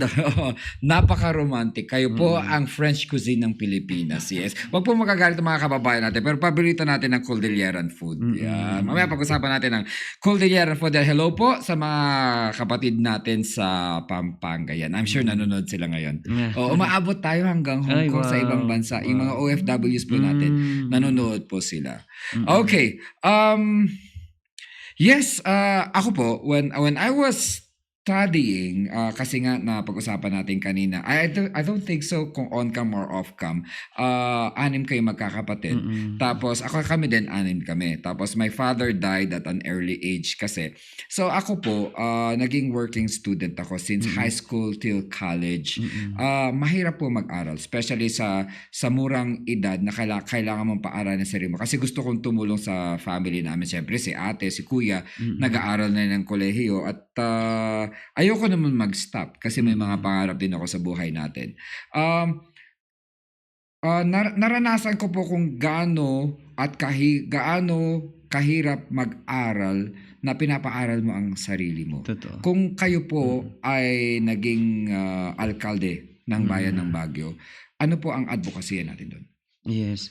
Napaka-romantic. Kayo po ang French cuisine ng Pilipinas. Yes. Huwag po magagalit ang mga kababayan natin, pero paborito natin ang Cordilleran food. Yan. Mamaya pag-usapan natin ang Cordilleran food. Hello po sa mga kapatid natin sa Pampanga. Yan. I'm sure nanonood sila ngayon. Umaabot tayo hanggang Hong Kong sa ibang bansa. Yung mga OFWs po natin, nanonood po sila. Okay. Yes, ako po, when I was studying, kasi nga na pag-usapan natin kanina, I don't think so kung on-cam or off-cam. 6 kayo magkakapatid. Tapos kami din 6 kami. Tapos my father died at an early age kasi. So ako po, naging working student ako since high school till college. Mahirap po mag-aral, especially sa murang edad na kailangan mong paaralan ng sarili mo. Kasi gusto kong tumulong sa family namin. Siyempre si ate, si kuya, nag-aaral na ng kolehiyo at ayoko naman mag-stop kasi may mga pangarap din ako sa buhay natin. Naranasan ko po kung gaano kahirap mag-aral na pinapaaral mo ang sarili mo. Totoo. Kung kayo po ay naging alkalde ng bayan ng Baguio, ano po ang advocacy natin doon? Yes.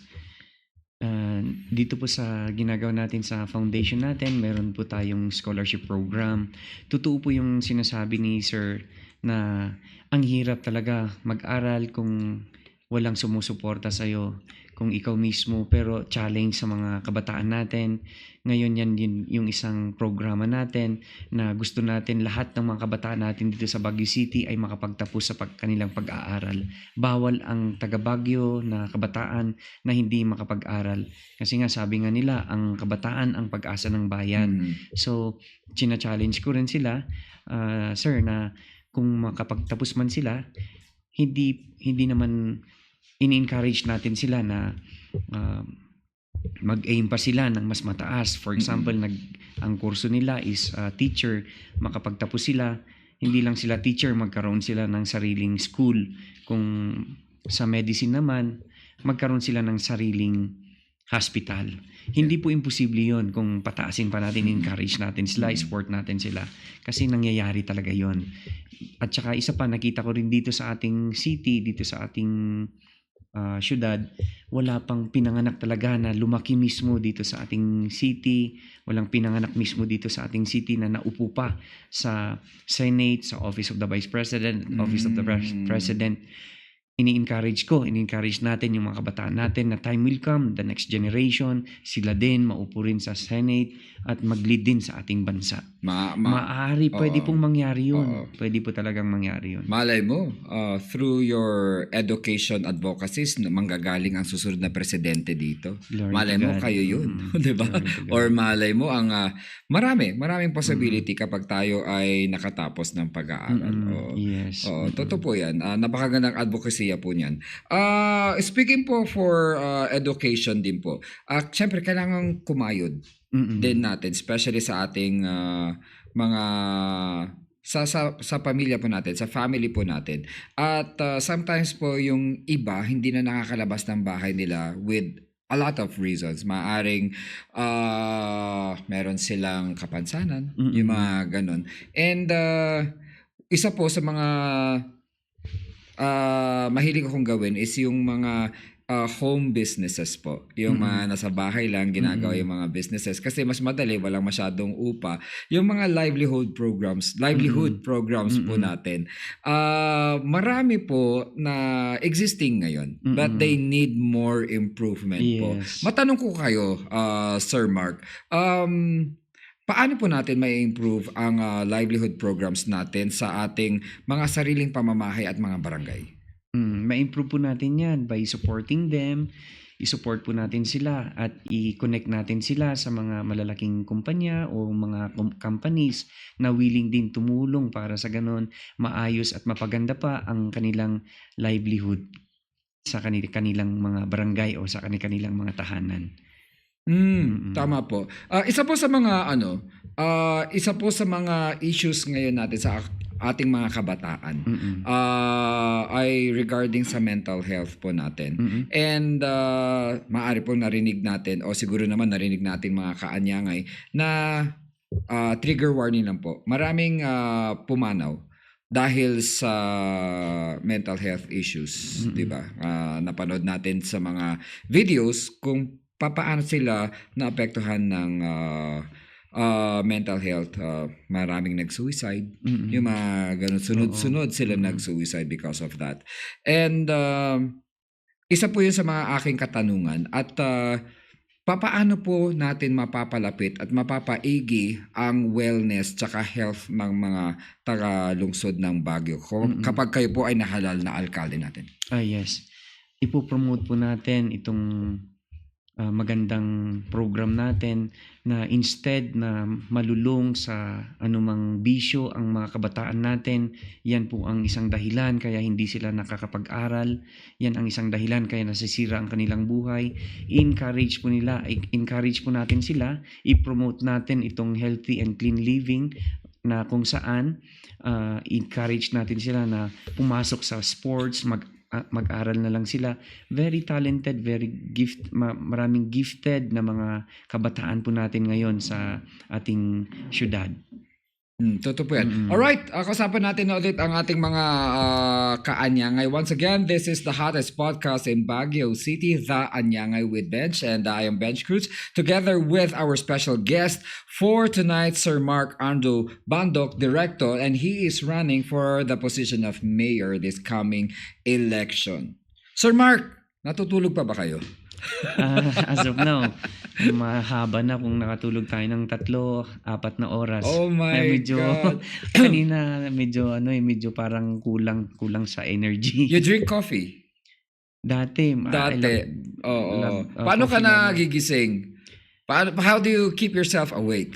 Dito po sa ginagawa natin sa foundation natin, meron po tayong scholarship program. Totoo po yung sinasabi ni Sir na ang hirap talaga mag-aral kung walang sumusuporta sa'yo, kung ikaw mismo, pero challenge sa mga kabataan natin. Ngayon yan yung isang programa natin na gusto natin lahat ng mga kabataan natin dito sa Baguio City ay makapagtapos sa kanilang pag-aaral. Bawal ang taga Baguio na kabataan na hindi makapag-aral. Kasi nga sabi nga nila, ang kabataan ang pag-asa ng bayan. So, china-challenge ko rin sila, Sir, na kung makapagtapos man sila, hindi naman in-encourage natin sila na mag-aim pa sila ng mas mataas. For example, ang kurso nila is teacher. Makapagtapos sila, hindi lang sila teacher, magkaroon sila ng sariling school. Kung sa medicine naman, magkaroon sila ng sariling hospital. Hindi po imposible yon kung pataasin pa natin, encourage natin sila, support natin sila. Kasi nangyayari talaga yon. At saka isa pa, nakita ko rin dito sa ating city, dito sa ating syudad, wala pang pinanganak talaga na lumaki mismo dito sa ating city. Walang pinanganak mismo dito sa ating city na naupo pa sa Senate, sa Office of the Vice President, Office of the President. In-encourage natin yung mga kabataan natin na time will come, the next generation, sila din maupo rin sa Senate at mag-lead din sa ating bansa. Maaari, pwede pong mangyari yun. Pwede po talagang mangyari yun. Malay mo, through your education advocacies, manggagaling ang susunod na presidente dito. Malay mo, kayo yun. Diba? Or malay mo, ang maraming possibility kapag tayo ay nakatapos ng pag-aaral. Yes. Totoo po yan. Napakagandang advocacy po niyan. Speaking po for education din po, syempre kailangan kumayod din natin, especially sa ating mga sa pamilya po natin, sa family po natin. At sometimes po yung iba hindi na nakakalabas ng bahay nila with a lot of reasons. Maaring meron silang kapansanan, yung mga ganun. And isa po sa mga mahilig akong gawin is yung mga home businesses po. Yung mga nasa bahay lang ginagawa yung mga businesses kasi mas madali, walang masyadong upa. Yung mga livelihood programs po natin. Marami po na existing ngayon but they need more improvement po. Matanong ko kayo, Sir Mark, paano po natin may improve ang livelihood programs natin sa ating mga sariling pamamahay at mga barangay? Ma-improve po natin yan by supporting them. I-support po natin sila at i-connect natin sila sa mga malalaking kumpanya o mga companies na willing din tumulong para sa ganon maayos at mapaganda pa ang kanilang livelihood sa kanilang mga barangay o sa kanilang mga tahanan. Tama po. Isa po sa mga issues ngayon natin sa ating mga kabataan ay regarding sa mental health po natin. And maaari po narinig natin o siguro naman narinig natin mga kaanyangay na trigger warning lang po. Maraming pumanaw dahil sa mental health issues, 'di ba? Napanood natin sa mga videos kung papaano sila naapektuhan ng mental health. Maraming nag-suicide. Yung mga ganun, sunod-sunod sila nag-suicide because of that. And isa po yun sa mga aking katanungan. At papaano po natin mapapalapit at mapapaigi ang wellness tsaka health ng mga taga-lungsod ng Baguio kapag kayo po ay nahalal na alkalde natin? Yes. Ipopromote po natin itong magandang program natin na instead na malulong sa anumang bisyo ang mga kabataan natin, yan po ang isang dahilan kaya hindi sila nakakapag-aral. Yan ang isang dahilan kaya nasisira ang kanilang buhay. Encourage po natin sila, i-promote natin itong healthy and clean living na kung saan encourage natin sila na pumasok sa sports, mag-aral na lang sila. Very talented, maraming gifted na mga kabataan po natin ngayon sa ating syudad. Totoo po yan. Alright, kasapan natin na ulit ang ating mga kaanyangay. Once again, this is the hottest podcast in Baguio City, The Anyangay with Bench, and I am Bench Cruz, together with our special guest for tonight, Sir Mark Ando Bandok, Director, and he is running for the position of mayor this coming election. Sir Mark, natutulog pa ba kayo? As of now, mahaba na kung nakatulog tayo ng 3-4 na oras. Oh my God. Kanina medyo parang kulang sa energy. You drink coffee? Dati. Oo. Paano ka nagigising? How do you keep yourself awake?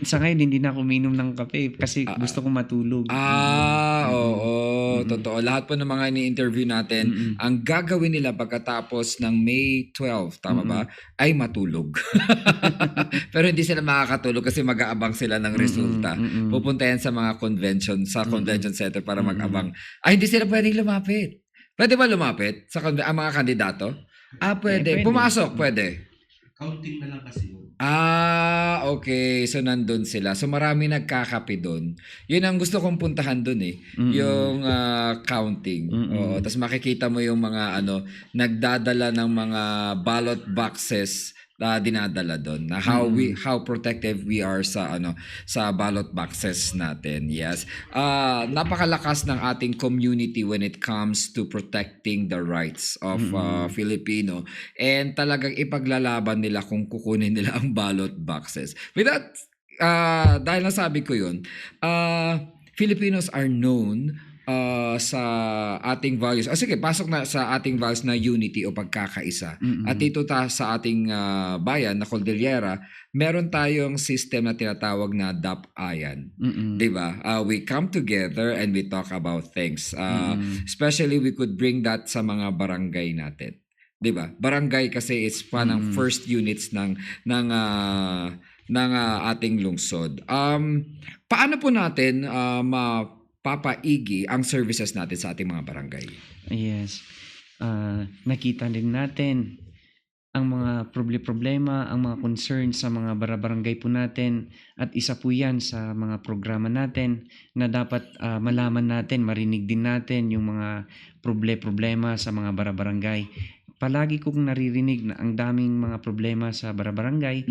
Sa ngayon hindi na ako uminom ng kape kasi gusto ko matulog. Oo. Totoo. Lahat po ng mga ini-interview natin, ang gagawin nila pagkatapos ng May 12, tama ba? Ay matulog. Pero hindi sila makakatulog kasi mag-aabang sila ng resulta. Pupunta yan sa mga convention center para mag-abang. Hindi sila pwedeng lumapit. Pwede ba lumapit sa ang mga kandidato? Pwede. Pumasok, pwede. Counting na lang kasi yun. Okay. So, nandun sila. So, marami nagkakape dun. Yun ang gusto kong puntahan dun eh. Yung counting. Oo. Tapos makikita mo yung mga nagdadala ng mga ballot boxes dinadala doon na how protective we are sa ballot boxes natin. Yes. Napakalakas ng ating community when it comes to protecting the rights of Filipino, and talagang ipaglalaban nila kung kukunin nila ang ballot boxes. With that, dahil nasabi ko yun, Filipinos are known sa ating values. Sige, pasok na sa ating values na unity o pagkakaisa. At dito sa ating bayan na Cordillera, meron tayong system na tinatawag na DAP-ayan. 'Di ba? We come together and we talk about things. Especially we could bring that sa mga barangay natin. 'Di ba? Barangay kasi is pa ng first units ng ating lungsod. Paano po natin papaigi ang services natin sa ating mga barangay? Yes. Nakita din natin ang mga problema, ang mga concerns sa mga barangay po natin, at isa po yan sa mga programa natin na dapat malaman natin, marinig din natin yung mga problema sa mga barangay. Palagi kong naririnig na ang daming mga problema sa barangay.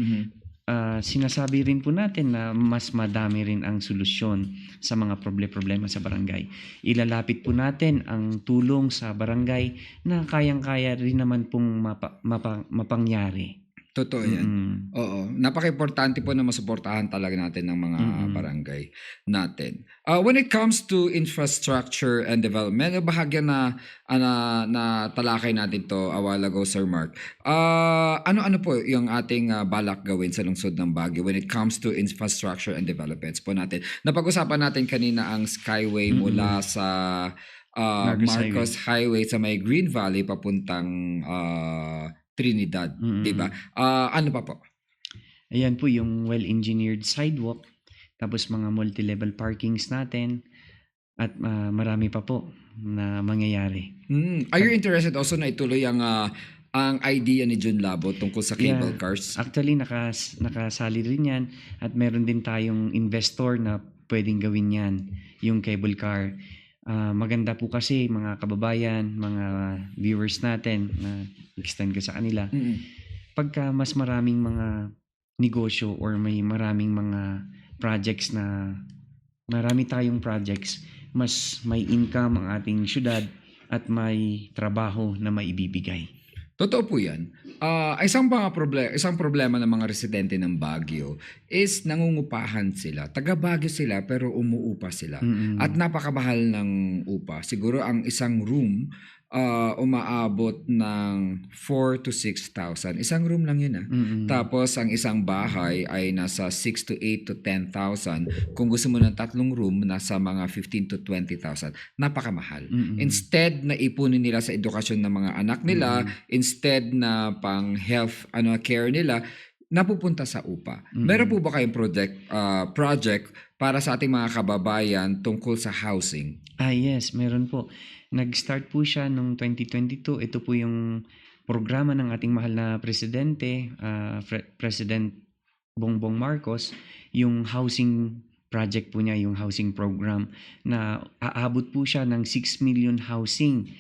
Sinasabi rin po natin na mas madami rin ang solusyon sa mga problema sa barangay. Ilalapit po natin ang tulong sa barangay na kayang-kaya rin naman pong mapangyari. Totoo yan. Oo. Napaka-importante po na masuportahan talaga natin ng mga barangay natin. When it comes to infrastructure and development, bahagya na talakay natin to a while ago, Sir Mark. Ano po yung ating balak gawin sa lungsod ng Baguio when it comes to infrastructure and developments po natin? Napag-usapan natin kanina ang Skyway mula sa Marcos Highway sa may Green Valley papuntang Trinidad, 'di ba? Ano pa po? Ayan po yung well-engineered sidewalk, tapos mga multi-level parkings natin, at marami pa po na mangyayari. Are you interested also na ituloy ang ang idea ni Jun Labo tungkol sa cable cars? Actually, nakasali rin yan at meron din tayong investor na pwedeng gawin yan, yung cable car. Maganda po kasi mga kababayan, mga viewers natin na extend ko sa kanila. Pagka mas maraming mga negosyo or may maraming mga projects na marami tayong projects, mas may income ang ating syudad at may trabaho na maibibigay. Totoo po yan. Isang problema ng mga residente ng Baguio is nangungupahan sila. Taga Baguio sila pero umuupa sila. At napakamahal ng upa. Siguro ang isang room umaabot ng 4 to 6,000. Isang room lang yun. Tapos ang isang bahay ay nasa 6 to 8 to 10,000. Kung gusto mo ng 3 room, nasa mga 15 to 20,000. Napakamahal. Instead na ipunin nila sa edukasyon ng mga anak nila, instead na pang health care nila, napupunta sa upa. Meron po ba kayong project para sa ating mga kababayan tungkol sa housing? Yes, meron po. Nag-start po siya noong 2022. Ito po yung programa ng ating mahal na presidente, President Bongbong Marcos, yung housing project po niya, yung housing program na aabot po siya ng 6 million housing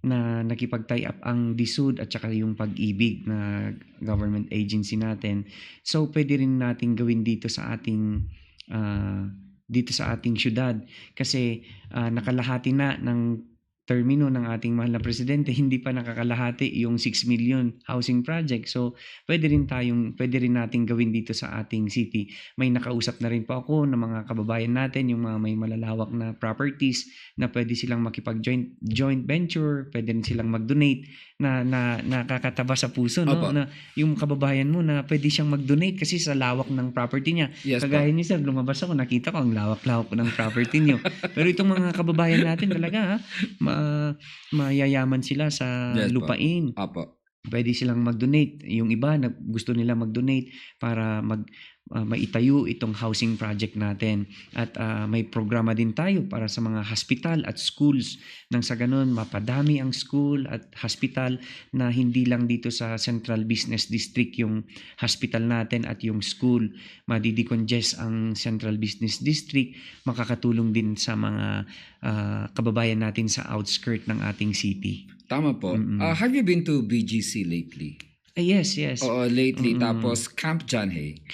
na nakipag-tie up ang DSUD at saka yung Pag-ibig na government agency natin. So pwede rin natin gawin dito sa ating syudad kasi nakalahati na ng termino ng ating mahal na presidente, hindi pa nakakalahati yung 6 million housing project. So, pwede rin nating gawin dito sa ating city. May nakausap na rin po ako ng mga kababayan natin, yung mga may malalawak na properties na pwede silang makipag-joint venture, pwede rin silang mag-donate na nakakataba sa puso, no? Na yung kababayan mo na pwede siyang mag-donate kasi sa lawak ng property niya. Yes, kagaya ni sir, lumabas ako, nakita ko ang lawak-lawak ng property niyo. Pero itong mga kababayan natin talaga, mayayaman sila sa lupain. Apo. Pwede silang mag-donate. Yung iba gusto nila mag-donate para maitayo itong housing project natin. At may programa din tayo para sa mga hospital at schools. Nang sa ganun, mapadami ang school at hospital na hindi lang dito sa Central Business District yung hospital natin at yung school. Madidecongest ang Central Business District. Makakatulong din sa mga kababayan natin sa outskirt ng ating city. Tama po. Have you been to BGC lately? Yes. Oo, lately. Tapos Camp John Hay.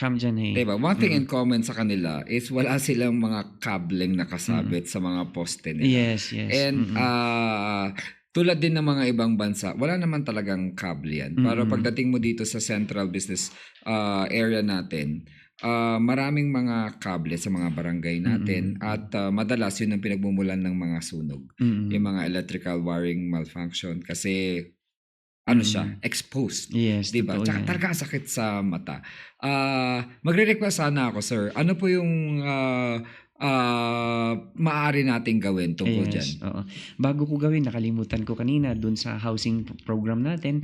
Diba? One thing in common sa kanila is wala silang mga kableng nakasabit sa mga poste nila. Yes. And tulad din ng mga ibang bansa, wala naman talagang kable yan. Pero pagdating mo dito sa Central Business area natin, maraming mga kable sa mga barangay natin at madalas yun ang pinagmumulan ng mga sunog. Yung mga electrical wiring malfunction kasi siya, exposed. Yes, diba? Tsaka talaga sakit sa mata. Magre-request sana ako, sir. Ano po yung maaari nating gawin tungkol dyan? Oo. Bago ko gawin, nakalimutan ko kanina dun sa housing program natin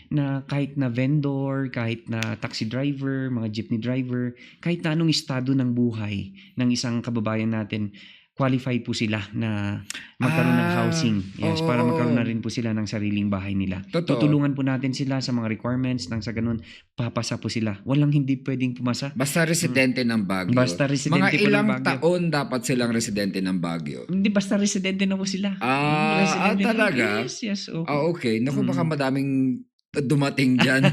na kahit na vendor, kahit na taxi driver, mga jeepney driver, kahit na anong estado ng buhay ng isang kababayan natin, qualified po sila na magkaroon ng housing. Yes, para magkaroon na rin po sila ng sariling bahay nila. Totoo. Tutulungan po natin sila sa mga requirements nang sa ganun, papasa po sila. Walang hindi pwedeng pumasa. Basta residente ng Baguio. Basta residente mga po ng ilang Baguio. taon dapat silang residente ng Baguio? Hindi, basta residente na po sila. Residente talaga? Na. Yes. Okay. Naku, baka madaming dumating dyan.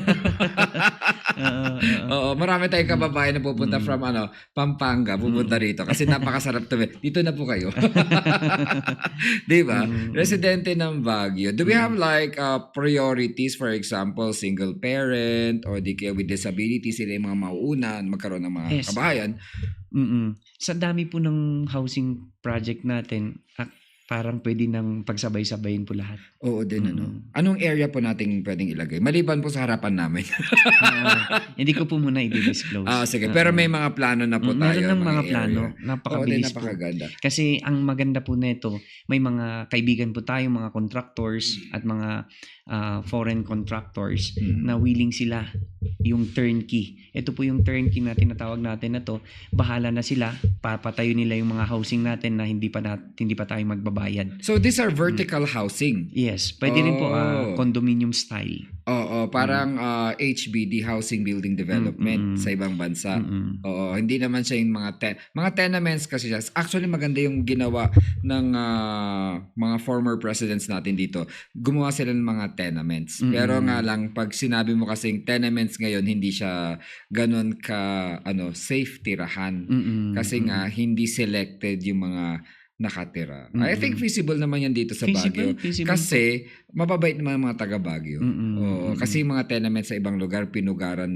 Oo, marami tayong kababayan na pupunta from Pampanga, pupunta rito kasi napakasarap to. Dito na po kayo. Di ba? Residente ng Baguio. Do we have like priorities, for example, single parent or di kaya with disability, sila yung mga mauuna magkaroon ng mga kabahayan? Sa dami po ng housing project natin, parang pwede nang pagsabay-sabayin po lahat. Oo din, Anong area po nating pwedeng ilagay? Maliban po sa harapan namin. Hindi ko po muna i-disclose. Sige. Pero may mga plano na po tayo. Meron ng mga area. plano. Napakabilis po. Napakaganda. Kasi ang maganda po nito, may mga kaibigan po tayo, mga contractors at mga foreign contractors na willing sila yung turnkey. Ito po yung turnkey na tinatawag natin na to. Bahala na sila. Papatayo nila yung mga housing natin na hindi pa tayo magbabayad. So these are vertical housing? Yes. Pwede rin po condominium style. Oo, parang HBD, Housing Building Development sa ibang bansa. Oo, hindi naman siya yung mga tenements kasi siya. Actually, maganda yung ginawa ng mga former presidents natin dito. Gumawa sila ng mga tenements. Pero nga lang, pag sinabi mo kasing tenements ngayon, hindi siya ganun ka safe tirahan. Kasi nga, hindi selected yung mga nakatira. I think feasible naman yan dito sa Baguio. Kasi mababait naman ang mga taga Baguio. Kasi yung mga tenements sa ibang lugar pinugaran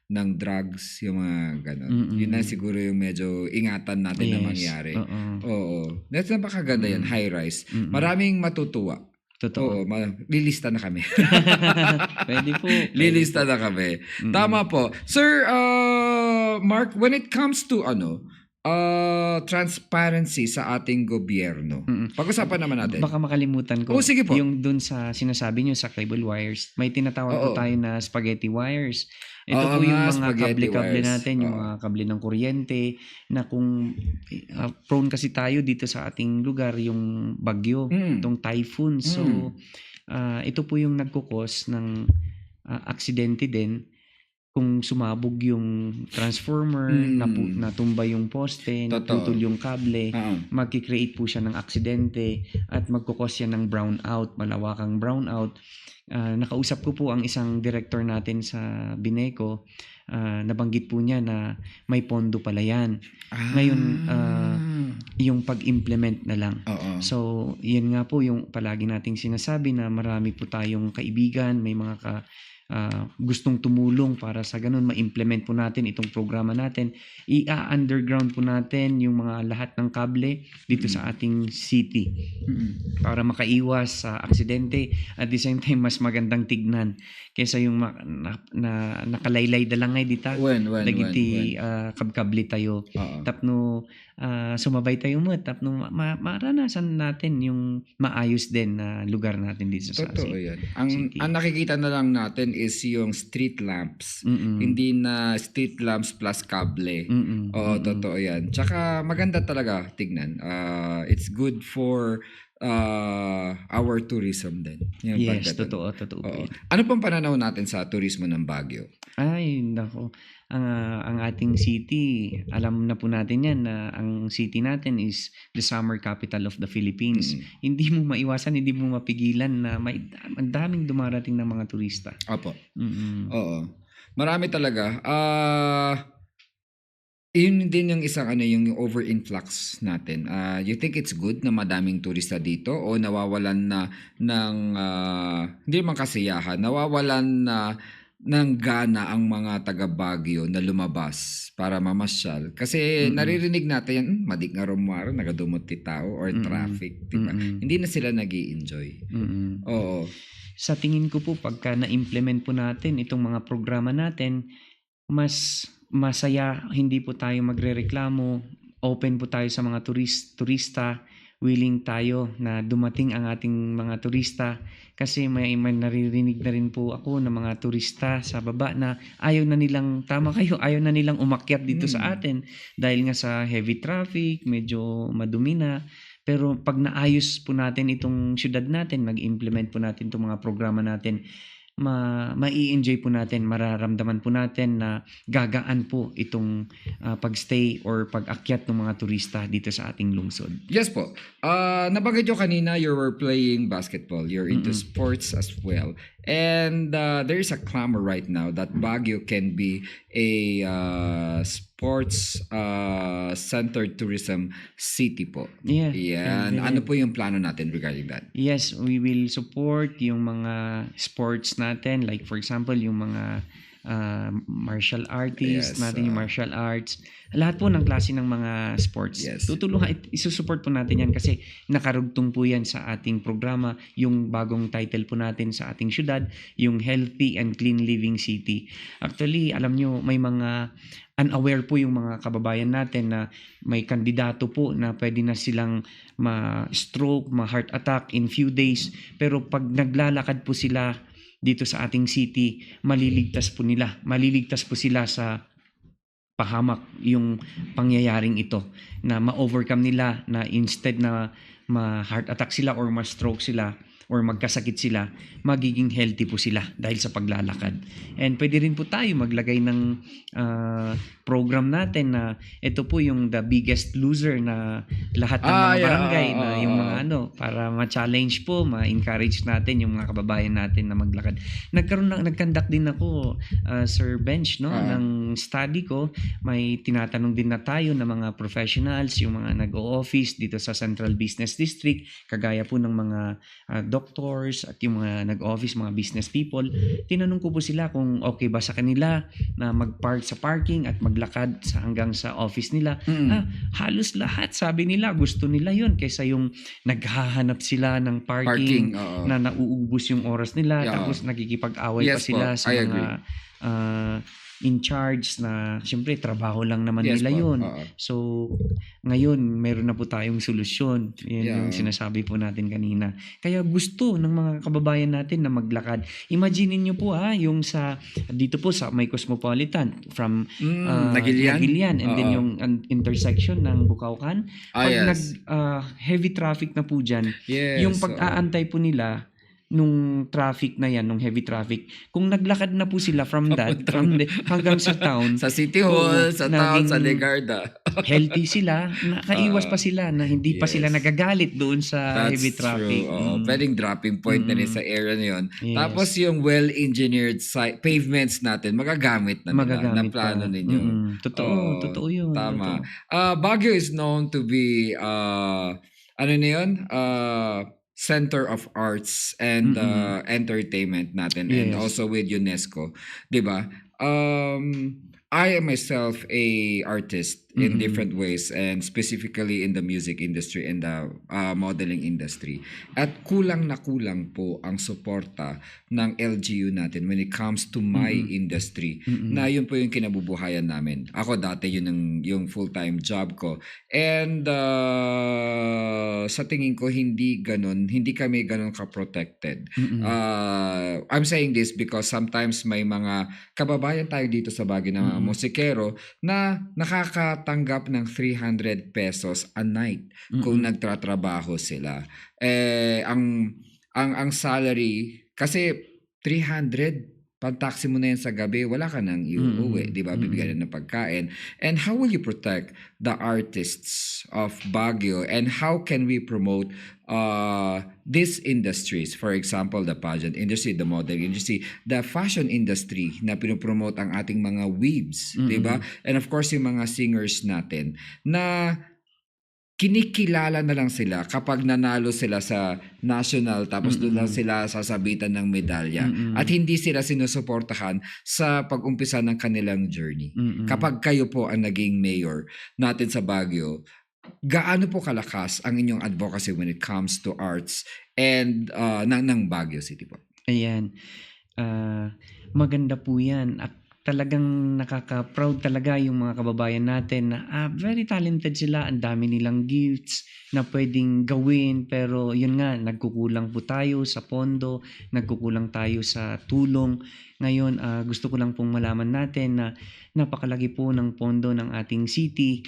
ng drugs, yung mga ganun. Yun na siguro yung medyo ingatan natin na mangyari. Oo. That's napakaganda yan, high rise. Maraming matutuwa. Totoo. Oo, lilista na kami. Pwede po. Lilista na kami. Tama po. Sir Mark, when it comes to transparency sa ating gobyerno. Pag-usapan naman natin. Baka makalimutan ko. Sige po. Yung dun sa sinasabi nyo sa cable wires, may tinatawag po tayo na spaghetti wires. Ito po yung mga kable-kable natin, yung mga kable ng kuryente, na kung prone kasi tayo dito sa ating lugar, yung bagyo, itong typhoon. So, ito po yung nagkukos ng aksidente din. Kung sumabog yung transformer, natumba yung poste, naputol yung kable, magki-create po siya ng aksidente at magkukos yan ng brownout, malawakang brownout. Nakausap ko po ang isang director natin sa Bineco, nabanggit po niya na may pondo pala yan. Ngayon, yung pag-implement na lang. So, yan nga po yung palagi nating sinasabi na marami po tayong kaibigan, may mga gustong tumulong para sa ganun ma-implement po natin itong programa natin. I-underground po natin yung mga lahat ng kable dito sa ating city para makaiwas sa aksidente, at the same time mas magandang tignan kaysa yung nakalaylay da lang ngay dita dagiti kabkable tayo tapno sumabay tayo mo tapno maranasan natin yung maayos din na lugar natin dito sa Totoo yan. Ang nakikita na lang natin is yung street lamps. Hindi na street lamps plus kable. Oo, totoo yan. Tsaka maganda talaga tignan. It's good for our tourism din. Yes, totoo po. Ano pang pananaw natin sa turismo ng Baguio? Ay, nako. Ang ating city, alam na po natin yan na ang city natin is the summer capital of the Philippines. Hindi mo maiwasan, hindi mo mapigilan na ang daming dumarating ng mga turista. Opo. Oo. Marami talaga. Yun din yung isang yung over-influx natin. You think it's good na madaming turista dito o nawawalan na ng hindi man kasiyahan, nawawalan na ng gana ang mga taga Baguio na lumabas para mamasyal? Kasi naririnig natin yan, madik nga rumaro, nagadumot ti tao or traffic, diba? Hindi na sila nag-i-enjoy. Oo. Sa tingin ko po, pagka na-implement po natin itong mga programa natin, mas masaya, hindi po tayo magrereklamo, open po tayo sa mga turista, willing tayo na dumating ang ating mga turista, kasi may naririnig na rin po ako ng mga turista sa baba na ayaw na nilang umakyat dito sa atin dahil nga sa heavy traffic, medyo madumi na. Pero pag naayos po natin itong syudad natin, mag-implement po natin itong mga programa natin, mai-enjoy po natin, mararamdaman po natin na gagaan po itong pagstay or pag-akyat ng mga turista dito sa ating lungsod. Yes po. Nabanggit nyo kanina you were playing basketball. You're into sports as well. And there is a clamor right now that Baguio can be a sports centered tourism city po. Yeah. Yan. Ano po yung plano natin regarding that? Yes, we will support yung mga sports natin, like for example yung mga martial artists natin, yung martial arts, lahat po ng klase ng mga sports. Tutulungan, isusupport po natin yan kasi nakarugtong po yan sa ating programa, yung bagong title po natin sa ating syudad, yung Healthy and Clean Living City. Actually, alam nyo, may mga unaware po yung mga kababayan natin na may kandidato po na pwede na silang ma-stroke, ma-heart attack in few days, pero pag naglalakad po sila dito sa ating city, maliligtas po sila sa pahamak yung pangyayaring ito, na ma-overcome nila, na instead na ma-heart attack sila or ma-stroke sila, or magkasakit sila, magiging healthy po sila dahil sa paglalakad. And pwede rin po tayo maglagay ng program natin na ito po yung the biggest loser na lahat ng mga barangay na yung mga para ma-challenge po, ma-encourage natin yung mga kababayan natin na maglakad. Nag-conduct din ako, Sir Bench, ng study ko. May tinatanong din na tayo ng mga professionals, yung mga nag-o-office dito sa Central Business District, kagaya po ng mga doctors at yung mga nag-office, mga business people. Tinanong ko po sila kung okay ba sa kanila na mag-park sa parking at maglakad hanggang sa office nila. Halos lahat sabi nila gusto nila yun kaysa yung naghahanap sila ng parking na nauubos yung oras nila, tapos nagkikipag-away pa sila sa mga in charge na siyempre trabaho lang naman nila yun. So ngayon meron na po tayong solusyon. Yan yung sinasabi po natin kanina. Kaya gusto ng mga kababayan natin na maglakad. Imagine niyo po yung dito po sa may Cosmopolitan from Nagilian and then yung intersection ng Bukawkan. Pag heavy traffic na po dyan, yung pag-aantay po nila nung traffic na yan, nung heavy traffic, kung naglakad na po sila hanggang sa town, sa City Hall, sa town, sa Legarda, healthy sila, nakaiwas pa sila na hindi pa sila nagagalit doon sa heavy traffic. Pwedeng dropping point na rin sa area na yun. Tapos yung well-engineered pavements natin, magagamit na nila, na plano ninyo. Totoo yun. Tama. Baguio is known to be, Center of Arts and Entertainment natin, and also with UNESCO, 'di ba? I am myself a artist in different ways, and specifically in the music industry and the modeling industry. At kulang na kulang po ang suporta ng LGU natin when it comes to my industry. Na yun po yung kinabubuhayan namin. Ako dati yun yung full-time job ko. And sa tingin ko hindi kami ganun ka-protected. I'm saying this because sometimes may mga kababayan tayo dito sa Baguio na mga musikero na nakakatanggap ng 300 pesos a night kung nagtratrabaho sila. Ang salary kasi 300, pag taxi mo na yan sa gabi, wala ka nang iuwi, di ba? Bibigyan ng pagkain. And how will you protect the artists of Baguio? And how can we promote these industries? For example, the pageant industry, the modeling industry, the fashion industry na pinopromote ang ating mga weaves, di ba? And of course, yung mga singers natin na kinikilala na lang sila kapag nanalo sila sa national, tapos doon lang sila sasabitan ng medalya, at hindi sila sinusuportahan sa pag-umpisa ng kanilang journey. Kapag kayo po ang naging mayor natin sa Baguio, gaano po kalakas ang inyong advocacy when it comes to arts and ng Baguio City po? Ayan. Maganda po yan. At talagang nakaka-proud talaga yung mga kababayan natin na very talented sila. Ang dami nilang gifts na pwedeng gawin, pero yun nga, nagkukulang po tayo sa pondo, nagkukulang tayo sa tulong. Ngayon, gusto ko lang pong malaman natin na napakalaki po ng pondo ng ating city.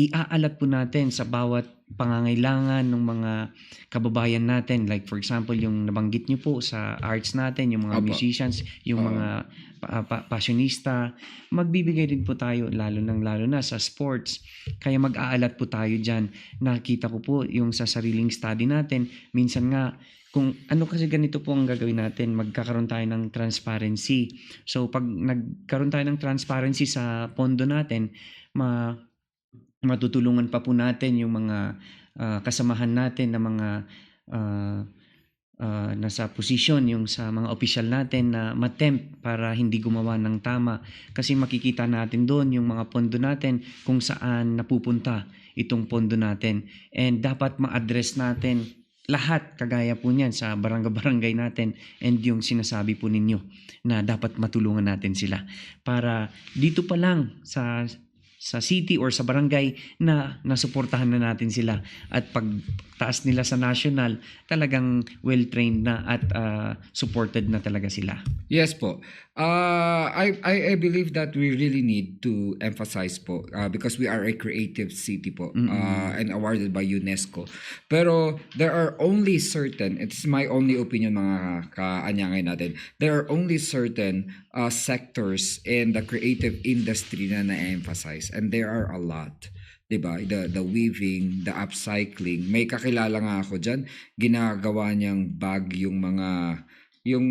Iaalat po natin sa bawat pangangailangan ng mga kababayan natin. Like for example, yung nabanggit nyo po sa arts natin, yung mga musicians, yung mga passionista, magbibigay din po tayo lalo na sa sports. Kaya mag-aalat po tayo dyan. Nakita ko po yung sa sariling study natin, minsan nga kung ano kasi ganito po ang gagawin natin, magkakaroon tayo ng transparency. So pag nagkaroon tayo ng transparency sa pondo natin, matutulungan pa po natin yung mga kasamahan natin na mga nasa posisyon, yung sa mga opisyal natin na matempt para hindi gumawa ng tama. Kasi makikita natin doon yung mga pondo natin kung saan napupunta itong pondo natin. And dapat ma-address natin lahat kagaya po niyan sa barangay natin, and yung sinasabi po ninyo na dapat matulungan natin sila para dito pa lang sa city or sa barangay na nasuportahan na natin sila. At pag taas nila sa national, talagang well-trained na at supported na talaga sila. Yes po. I believe that we really need to emphasize po because we are a creative city po and awarded by UNESCO. Pero there are only certain, it's my only opinion mga kaanyangay natin, there are only certain sectors in the creative industry na na-emphasize and there are a lot. Diba? The weaving, the upcycling. May kakilala nga ako dyan, ginagawa niyang bag yung mga yung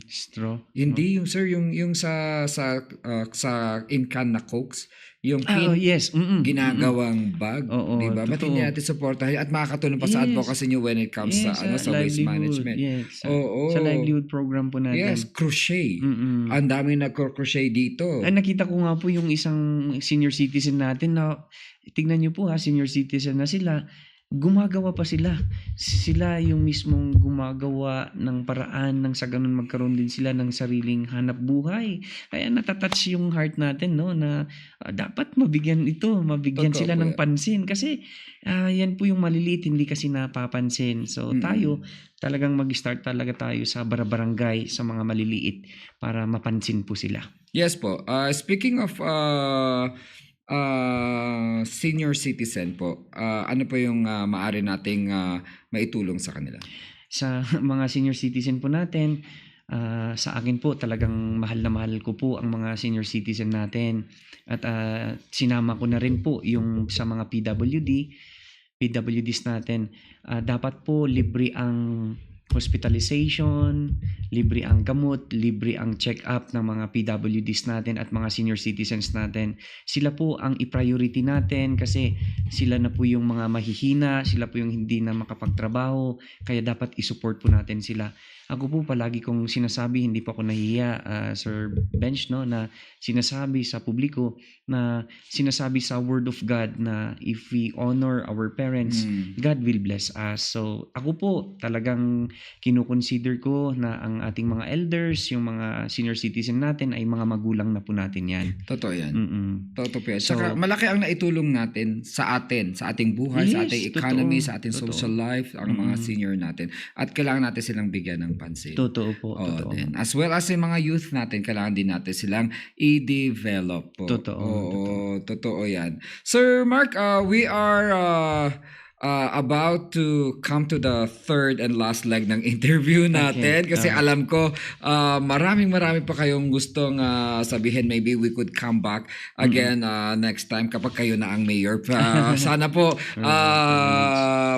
straw. hindi yung sir yung sa in can na Cokes yung pin yes. ginagawang bag, Oo, di ba? Ba't hindi natin suportahan at makakatulong pa sa advocacy niyo when it comes sa sa waste management. Yes. Oo. Sa livelihood program po natin. Yes, crochet. Ang dami nagko-crochet dito. Ay, nakita ko nga po yung isang senior citizen natin na tingnan niyo po senior citizen na sila. Gumagawa pa sila. Sila yung mismong gumagawa ng paraan nang sa ganun magkaroon din sila ng sariling hanap buhay. Kaya natatouch yung heart natin, no, na dapat mabigyan Totoo sila po ng yan. pansin kasi yan po yung maliliit, hindi kasi napapansin. So tayo talagang mag-start talaga tayo sa barangay, sa mga maliliit para mapansin po sila. Yes po. Speaking of senior citizen po, ano po yung maaari nating maitulong sa kanila? Sa mga senior citizen po natin, sa akin po talagang mahal na mahal ko po ang mga senior citizen natin. At sinama ko na rin po yung sa mga PWDs natin. Dapat po libre ang hospitalization, libre ang gamot, libre ang check-up ng mga PWDs natin at mga senior citizens natin. Sila po ang i-priority natin kasi sila na po yung mga mahihina, sila po yung hindi na makapagtrabaho, kaya dapat i-support po natin sila. Ako po palagi kong sinasabi, hindi po ako nahihiya, Sir Bench, no, na sinasabi sa publiko, na sinasabi sa Word of God na if we honor our parents, God will bless us. So ako po talagang kinukonsider ko na ang ating mga elders, yung mga senior citizen natin ay mga magulang na po natin yan. Totoo yan. Totoo po yan. So, Saka malaki ang naitulong natin sa atin, sa ating buhay, sa Yes, ating economy, totoo. sa ating Totoo. social life, ang mga senior natin. At kailangan natin silang bigyan ng pansin. Totoo po. Oo, Totoo. din. As well as yung mga youth natin, kailangan din natin silang i-develop po. Totoo, Oo, totoo yan. Sir Mark, we are about to come to the third and last leg ng interview natin kasi alam ko marami pa kayong gustong sabihin. Maybe we could come back again next time kapag kayo na ang mayor. Sana po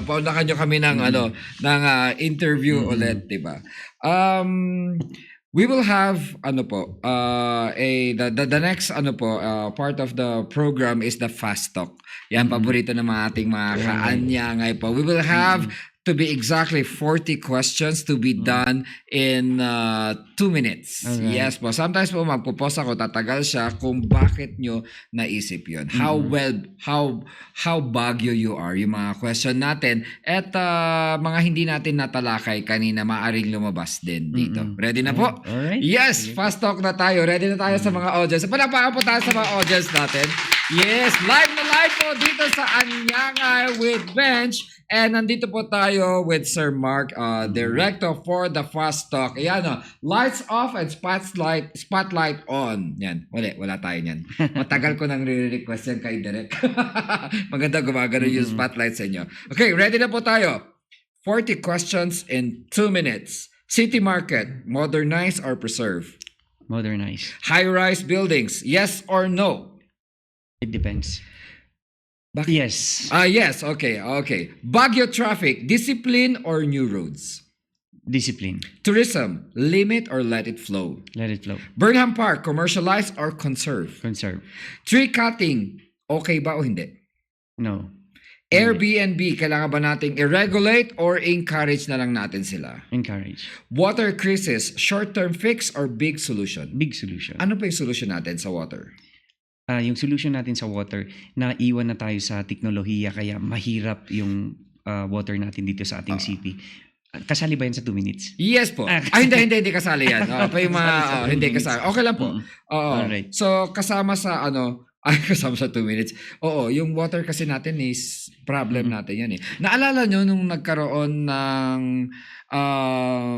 paunakan nyo kami ng ng interview ulit, 'di ba? We will have the next part of the program is the fast talk. Yan paborito ng mga ating mga kaanyangay po. We will have to be exactly 40 questions to be done in 2 minutes. Alright. Yes po. Sometimes po magpo-pause ako, tatagal siya kung bakit nyo naisip yun. How Baguio you are, yung mga question natin. At mga hindi natin natalakay kanina, maaaring lumabas din dito. Ready na po? Alright. Yes, fast talk na tayo. Ready na tayo sa mga audience. Palapakan po tayo sa mga audience natin. Yes, live na live po dito sa Anyangay with Bench. And nandito po tayo with Sir Mark, Director for the Fast Talk. Ayan, lights off and spotlight on. Yan, wala tayo yan. Matagal ko nang re-request yan kay Direk. Maganda gumagano yung spotlight sa inyo. Okay, ready na po tayo. 40 questions in 2 minutes. City market, modernize or preserve? Modernize. High-rise buildings, yes or no? It depends. Bakit? Yes. Yes, okay. Baguio traffic, discipline or new roads? Discipline. Tourism, limit or let it flow? Let it flow. Burnham Park, commercialize or conserve? Conserve. Tree cutting, okay ba o hindi? No. Airbnb, kailangan ba nating i-regulate or encourage na lang natin sila? Encourage. Water crisis, short-term fix or big solution? Big solution. Ano pa yung solution natin sa water? Yung solution natin sa water, naiwan na tayo sa teknolohiya kaya mahirap yung water natin dito sa ating city. Kasali ba yan sa 2 minutes? Yes po. Hindi kasali yan. Pa yung mga, hindi kasali. Okay lang po. Oo. Alright. So, kasama sa Ay, kasama sa 2 minutes. Oo, yung water kasi natin is problem natin yan eh. Naalala nyo nung nagkaroon ng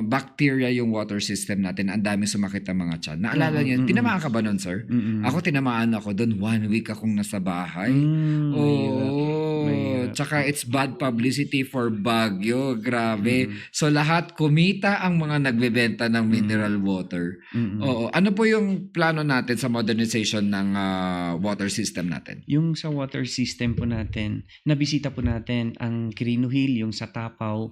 bacteria yung water system natin, ang daming sumakit ng mga tiyan. Naalala nyo, tinamaan ka ba nun, sir? Ako tinamaan ako doon, 1 week akong nasa bahay. Mahirap. Tsaka it's bad publicity for Baguio. Grabe. So lahat kumita ang mga nagbebenta ng mineral water. Oo. Ano po yung plano natin sa modernization ng water system natin? Yung sa water system po natin, nabisita po natin ang Quirino Hill, yung sa Tapaw.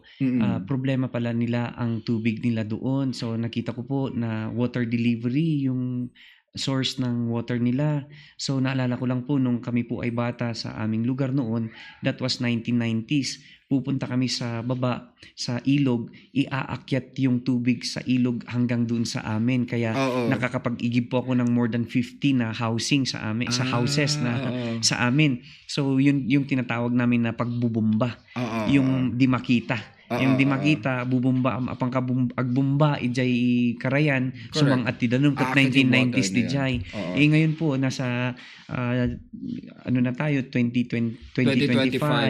Problema pala nila ang tubig nila doon. So nakita ko po na water delivery yung source ng water nila. So naalala ko lang po nung kami po ay bata sa aming lugar noon, that was 1990s. Pupunta kami sa baba, sa ilog, iaakyat yung tubig sa ilog hanggang doon sa amin. Kaya nakakapag-igib po ako ng more than 50 na housing sa amin, sa houses na sa amin. So yun yung tinatawag namin na pagbubumba, yung di makita. Yung di makita, bubumba, agbumba, ijay karayan, sumang at tidanong kat 1990s di jay. Ngayon po, nasa, ano na tayo, 2025.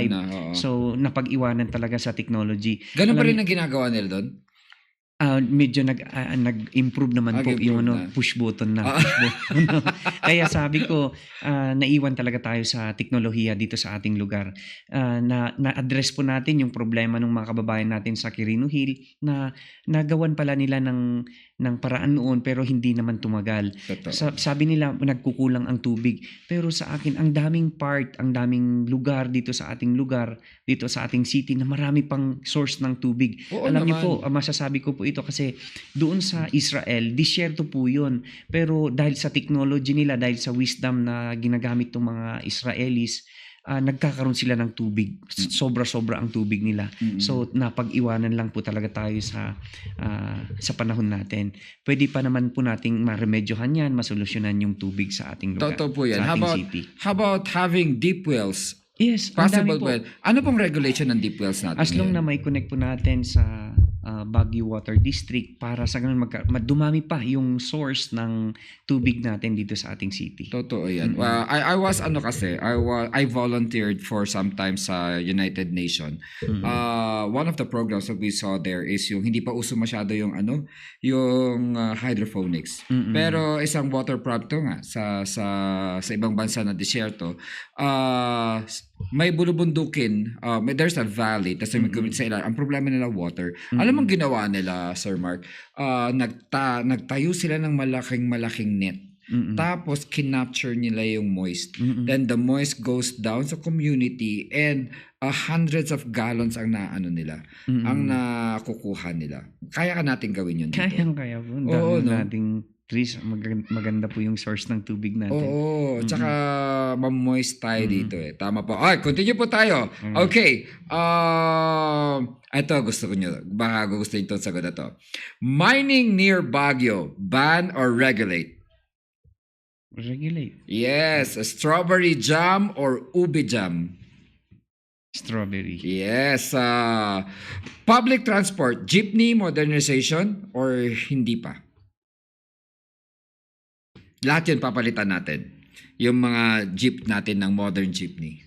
na. So, napag-iwanan talaga sa technology. Ganun pa rin ang ginagawa nila doon? Medyo nag-improve naman po yung push button na. Push button. Kaya sabi ko, naiwan talaga tayo sa teknolohiya dito sa ating lugar. Na-address po natin yung problema ng mga kababayan natin sa Quirino Hill na nagawan pala nila ng paraan noon pero hindi naman tumagal. Sabi nila nagkukulang ang tubig. Pero sa akin, ang daming daming lugar dito sa ating lugar, dito sa ating city na marami pang source ng tubig. Alam niyo po, masasabi ko po ito kasi doon sa Israel, disyerto po yun. Pero dahil sa technology nila, dahil sa wisdom na ginagamit ng mga Israelis, nagkakaroon sila ng tubig. Sobra-sobra ang tubig nila. So napag-iwanan lang po talaga tayo sa panahon natin. Pwede pa naman po nating maremedyohan yan, masolusyonan yung tubig sa ating lugar. Totoo po yan. Sa ating city. How about having deep wells? Yes, Possible po. well. Ano pong regulation ng deep wells natin? As long na may connect po natin sa Baguio Water District para sa ganun dumami pa yung source ng tubig natin dito sa ating city. Totoo yan. I was I volunteered for some time sa United Nation. One of the programs that we saw there is yung hindi pa uso masyado yung hydroponics. Pero isang water prop to nga sa ibang bansa na disyerto. May bulubundukin, there's a valley, tapos may sa ilan. Ang problema nila water. Alam mo ginawa nila, Sir Mark? Nagtayo sila ng malaking net. Tapos kinapture nila yung moist. Then the moist goes down sa community and hundreds of gallons ang nila, ang nakukuha nila. Kaya ka natin gawin yun dito. Kaya po. Dami nating trees, maganda po yung source ng tubig natin. Oo, tsaka ma-moist tayo dito eh. Tama po. Okay, continue po tayo. Okay. Ito, gusto ko nyo. Baka gusto nyo itong sagot na to. Mining near Baguio, ban or regulate? Regulate. Yes. Strawberry jam or ubi jam? Strawberry. Yes. Public transport, jeepney modernization or hindi pa? Lahat yun papalitan natin. Yung mga jeep natin ng modern jeepney.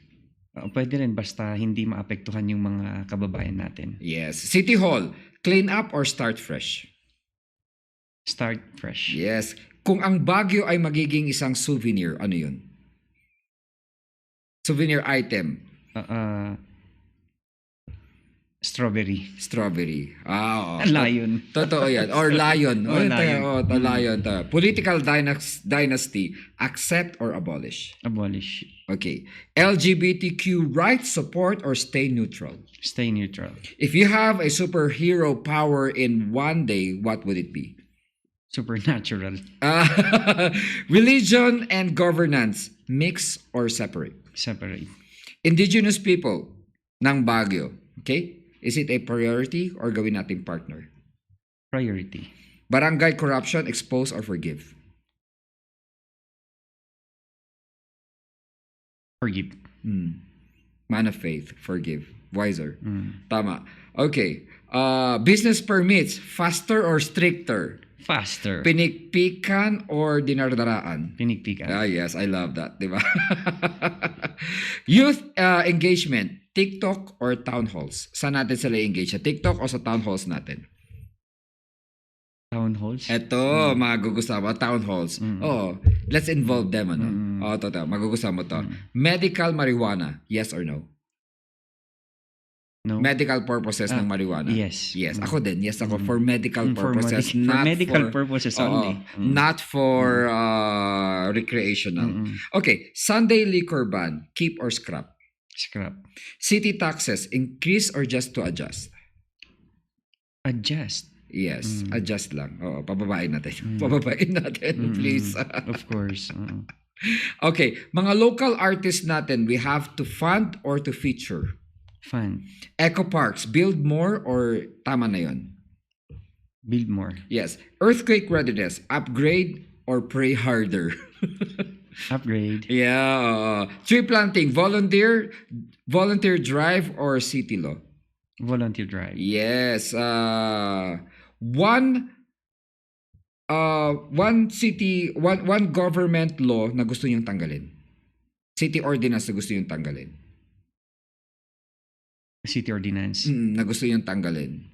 Pwede rin basta hindi maapektuhan yung mga kababayan natin. Yes. City Hall, clean up or start fresh? Start fresh. Yes. Kung ang Baguio ay magiging isang souvenir, ano yun? Souvenir item. Strawberry. Strawberry. Lion. Totoo yan. Or lion. Lion. Lion. Political dynasty, accept or abolish? Abolish. Okay. LGBTQ rights, support or stay neutral? Stay neutral. If you have a superhero power in one day, what would it be? Supernatural. Religion and governance, mix or separate? Separate. Indigenous people ng Baguio, okay? Is it a priority or gawin nating partner? Priority. Barangay corruption, expose or forgive? Forgive. Man of faith, forgive. Wiser. Tama. Okay. Business permits, faster or stricter? Faster. Pinikpikan or dinardaraan? Pinikpikan. Ah, yes, I love that, di ba? Youth engagement, TikTok or town halls? Saan natin sila engage? Sa TikTok o sa town halls natin? Town halls? Eto, magugustuhan mo. Town halls. Oh, let's involve them, ano? Oh, to. Magugustuhan mo to. Medical marijuana, yes or no? No. Medical purposes ng marijuana? Yes. Yes. Ako din. Yes, ako. For medical For purposes. for not medical for, purposes Oo, only. not for recreational. Okay. Sunday liquor ban, keep or scrap? Scrap. City taxes, increase or just to adjust? Adjust. Yes, adjust lang. Oo, pababain natin. Pababain natin, please. Of course. Okay, mga local artists natin, we have to fund or to feature? Fun. Eco parks, build more or tama na yun? Build more. Yes. Earthquake readiness, upgrade or pray harder? Upgrade. Yeah. Tree planting, volunteer drive or city law? Volunteer drive. Yes. One government law na gusto niyong tanggalin. City ordinance na gusto niyong tanggalin. City ordinance. Na gusto niyong tanggalin.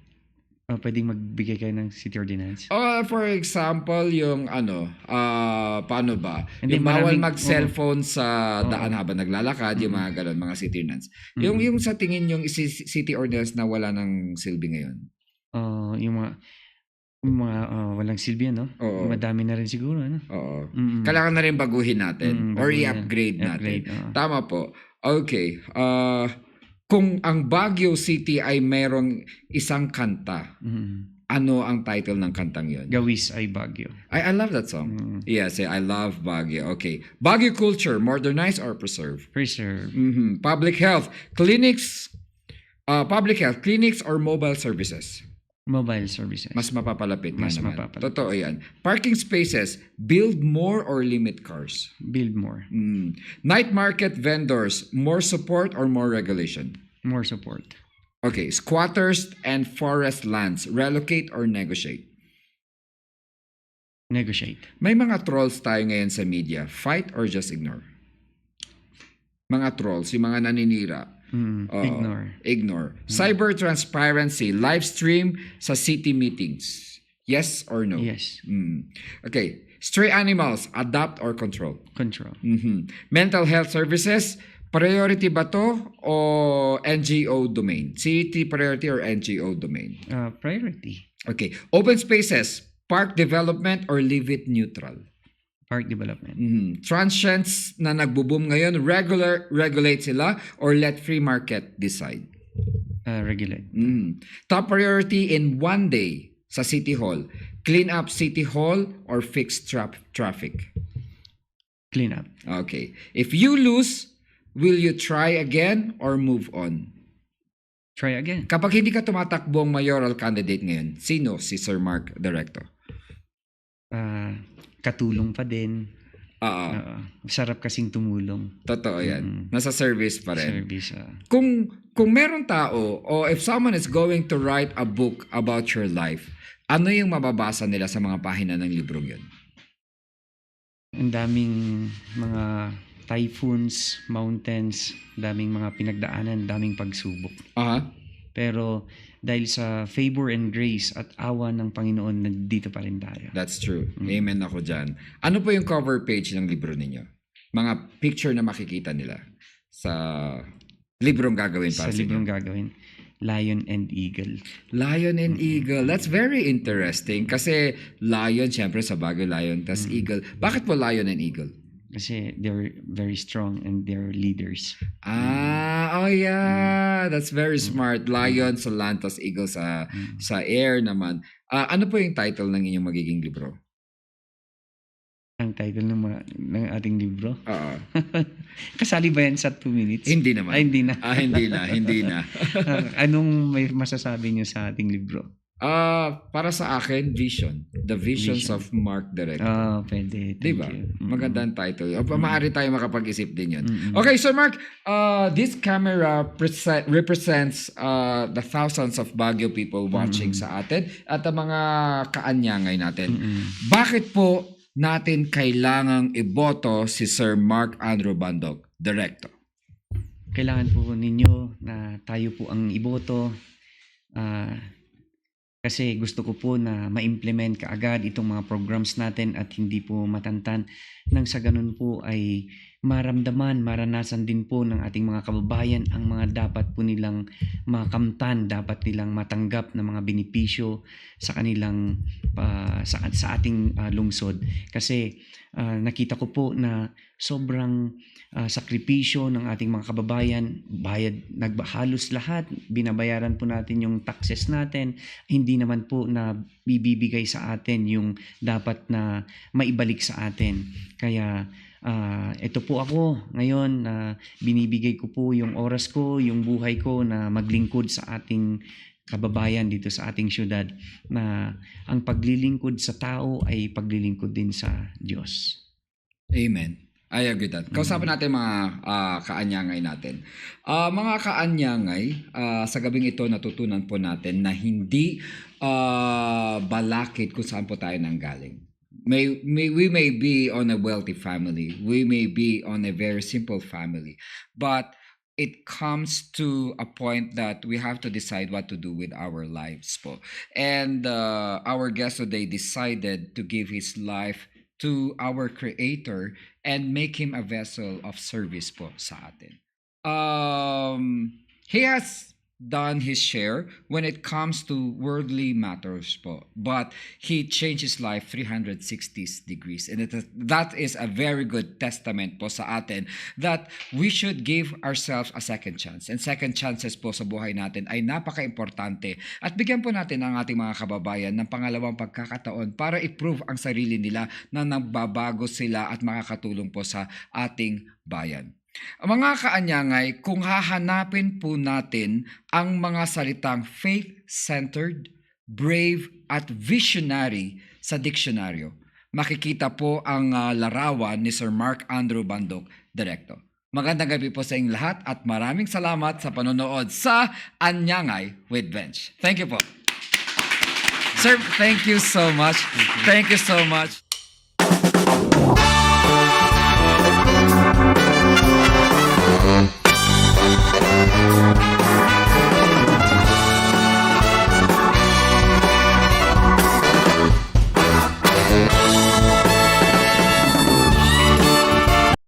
Pwedeng magbigay kayo ng city ordinance. For example, yung paano ba? Hindi, Yung bawal maraming- mag-cellphone sa daan habang naglalakad, yung mga galon, mga city ordinance. Yung sa tingin yung city ordinance na wala ng silbi ngayon. Yung mga walang silbi, no? Oo. Madami na rin siguro, ano? Oo. Mm-mm. Kailangan na rin baguhin natin or baguhin. i-upgrade natin. Upgrade, oo. Tama po. Okay. Kung ang Baguio City ay merong isang kanta, ano ang title ng kantang yon? Gawis ay Baguio. I love that song. Yes, I love Baguio. Okay. Baguio culture, modernize or preserve? Preserve. Public health clinics or mobile services? Mobile services. Mas mapapalapit nga Mas naman. mapapalapit. Totoo yan. Parking spaces, build more or limit cars? Build more. Night market vendors, more support or more regulation? More support. Okay. Squatters and forest lands, relocate or negotiate? Negotiate. May mga trolls tayo ngayon sa media. Fight or just ignore? Mga trolls, yung mga naninira. Oo, ignore. Cyber transparency, live stream sa city meetings. Yes or no? Yes. Okay. Stray animals, adopt or control? Control. Mental health services, priority ba to o NGO domain? City priority or NGO domain? Priority. Okay. Open spaces, park development or leave it neutral? Park development. Transients na nagbo-boom ngayon, regulate sila or let free market decide? Regulate. Top priority in one day sa City Hall, clean up City Hall or fix traffic? Clean up. Okay. If you lose, will you try again or move on? Try again. Kapag hindi ka tumatakbong mayoral candidate ngayon, sino si Sir Mark Directo? Katulong pa din. Oo. Sarap kasing tumulong. Totoo yan. Nasa service pa rin. Service. Kung meron tao o if someone is going to write a book about your life, ano yung mababasa nila sa mga pahina ng librong yun? Ang daming mga typhoons, mountains, daming mga pinagdaanan, daming pagsubok. Pero dahil sa favor and grace at awa ng Panginoon, nandito pa rin tayo. That's true. Amen ako dyan. Ano po yung cover page ng libro ninyo? Mga picture na makikita nila sa librong gagawin para Sa librong gagawin. Lion and Eagle. Lion and Eagle. That's very interesting. Kasi lion, syempre sa Baguio lion, tas eagle. Bakit po lion and eagle? Kasi they're very strong and they're leaders. Yeah. That's very smart. Lion sa land, tas eagle sa air naman. Ano po yung title ng inyong magiging libro? Ang title ng ating libro? Oo. Kasali ba yan sa 2 minutes? Hindi naman. Ay, hindi na. Hindi na. Anong may masasabi niyo sa ating libro? Para sa akin, Vision. The Visions Vision. of Mark Director. Pwede. Di Thank ba? you. Magandang title. O, maaari tayo makapag-isip din yun. Mm-mm. Okay, so Mark, this camera represents the thousands of Baguio people watching sa atin at ang mga kaanyangay natin. Bakit po natin kailangang iboto si Sir Mark Andrew Bandok, Director? Kailangan po ninyo na tayo po ang iboto. Kasi gusto ko po na ma-implement kaagad itong mga programs natin at hindi po matantan. Nang sa ganun po ay maramdaman, maranasan din po ng ating mga kababayan ang mga dapat po nilang makamtan, dapat nilang matanggap na mga benepisyo sa kanilang sa ating lungsod. Kasi nakita ko po na sobrang sakripisyo ng ating mga kababayan, halos lahat binabayaran po natin yung taxes natin, hindi naman po na bibibigay sa atin yung dapat na maibalik sa atin. Kaya ito po ako ngayon na binibigay ko po yung oras ko, yung buhay ko na maglingkod sa ating kababayan dito sa ating syudad, na ang paglilingkod sa tao ay paglilingkod din sa Diyos. Amen. I agree that. Kausapin natin mga kaanyangay natin. Mga kaanyangay, sa gabing ito natutunan po natin na hindi balakid kung saan po tayo nanggaling. We may be on a wealthy family. We may be on a very simple family. But it comes to a point that we have to decide what to do with our lives po. And our guest today decided to give his life to our Creator and make him a vessel of service po sa atin. He has done his share when it comes to worldly matters po, but he changed his life 360 degrees, and that is a very good testament po sa atin that we should give ourselves a second chance, and second chances po sa buhay natin ay napaka-importante, at bigyan po natin ang ating mga kababayan ng pangalawang pagkakataon para i-prove ang sarili nila na nagbabago sila at makakatulong po sa ating bayan. Mga kaanyangay, kung hahanapin po natin ang mga salitang faith-centered, brave at visionary sa diksyonaryo, makikita po ang larawan ni Sir Mark Andrew Bandok, Director. Magandang gabi po sa inyong lahat at maraming salamat sa panonood sa Anyangay with Bench. Thank you po. Sir, thank you so much. Thank you so much.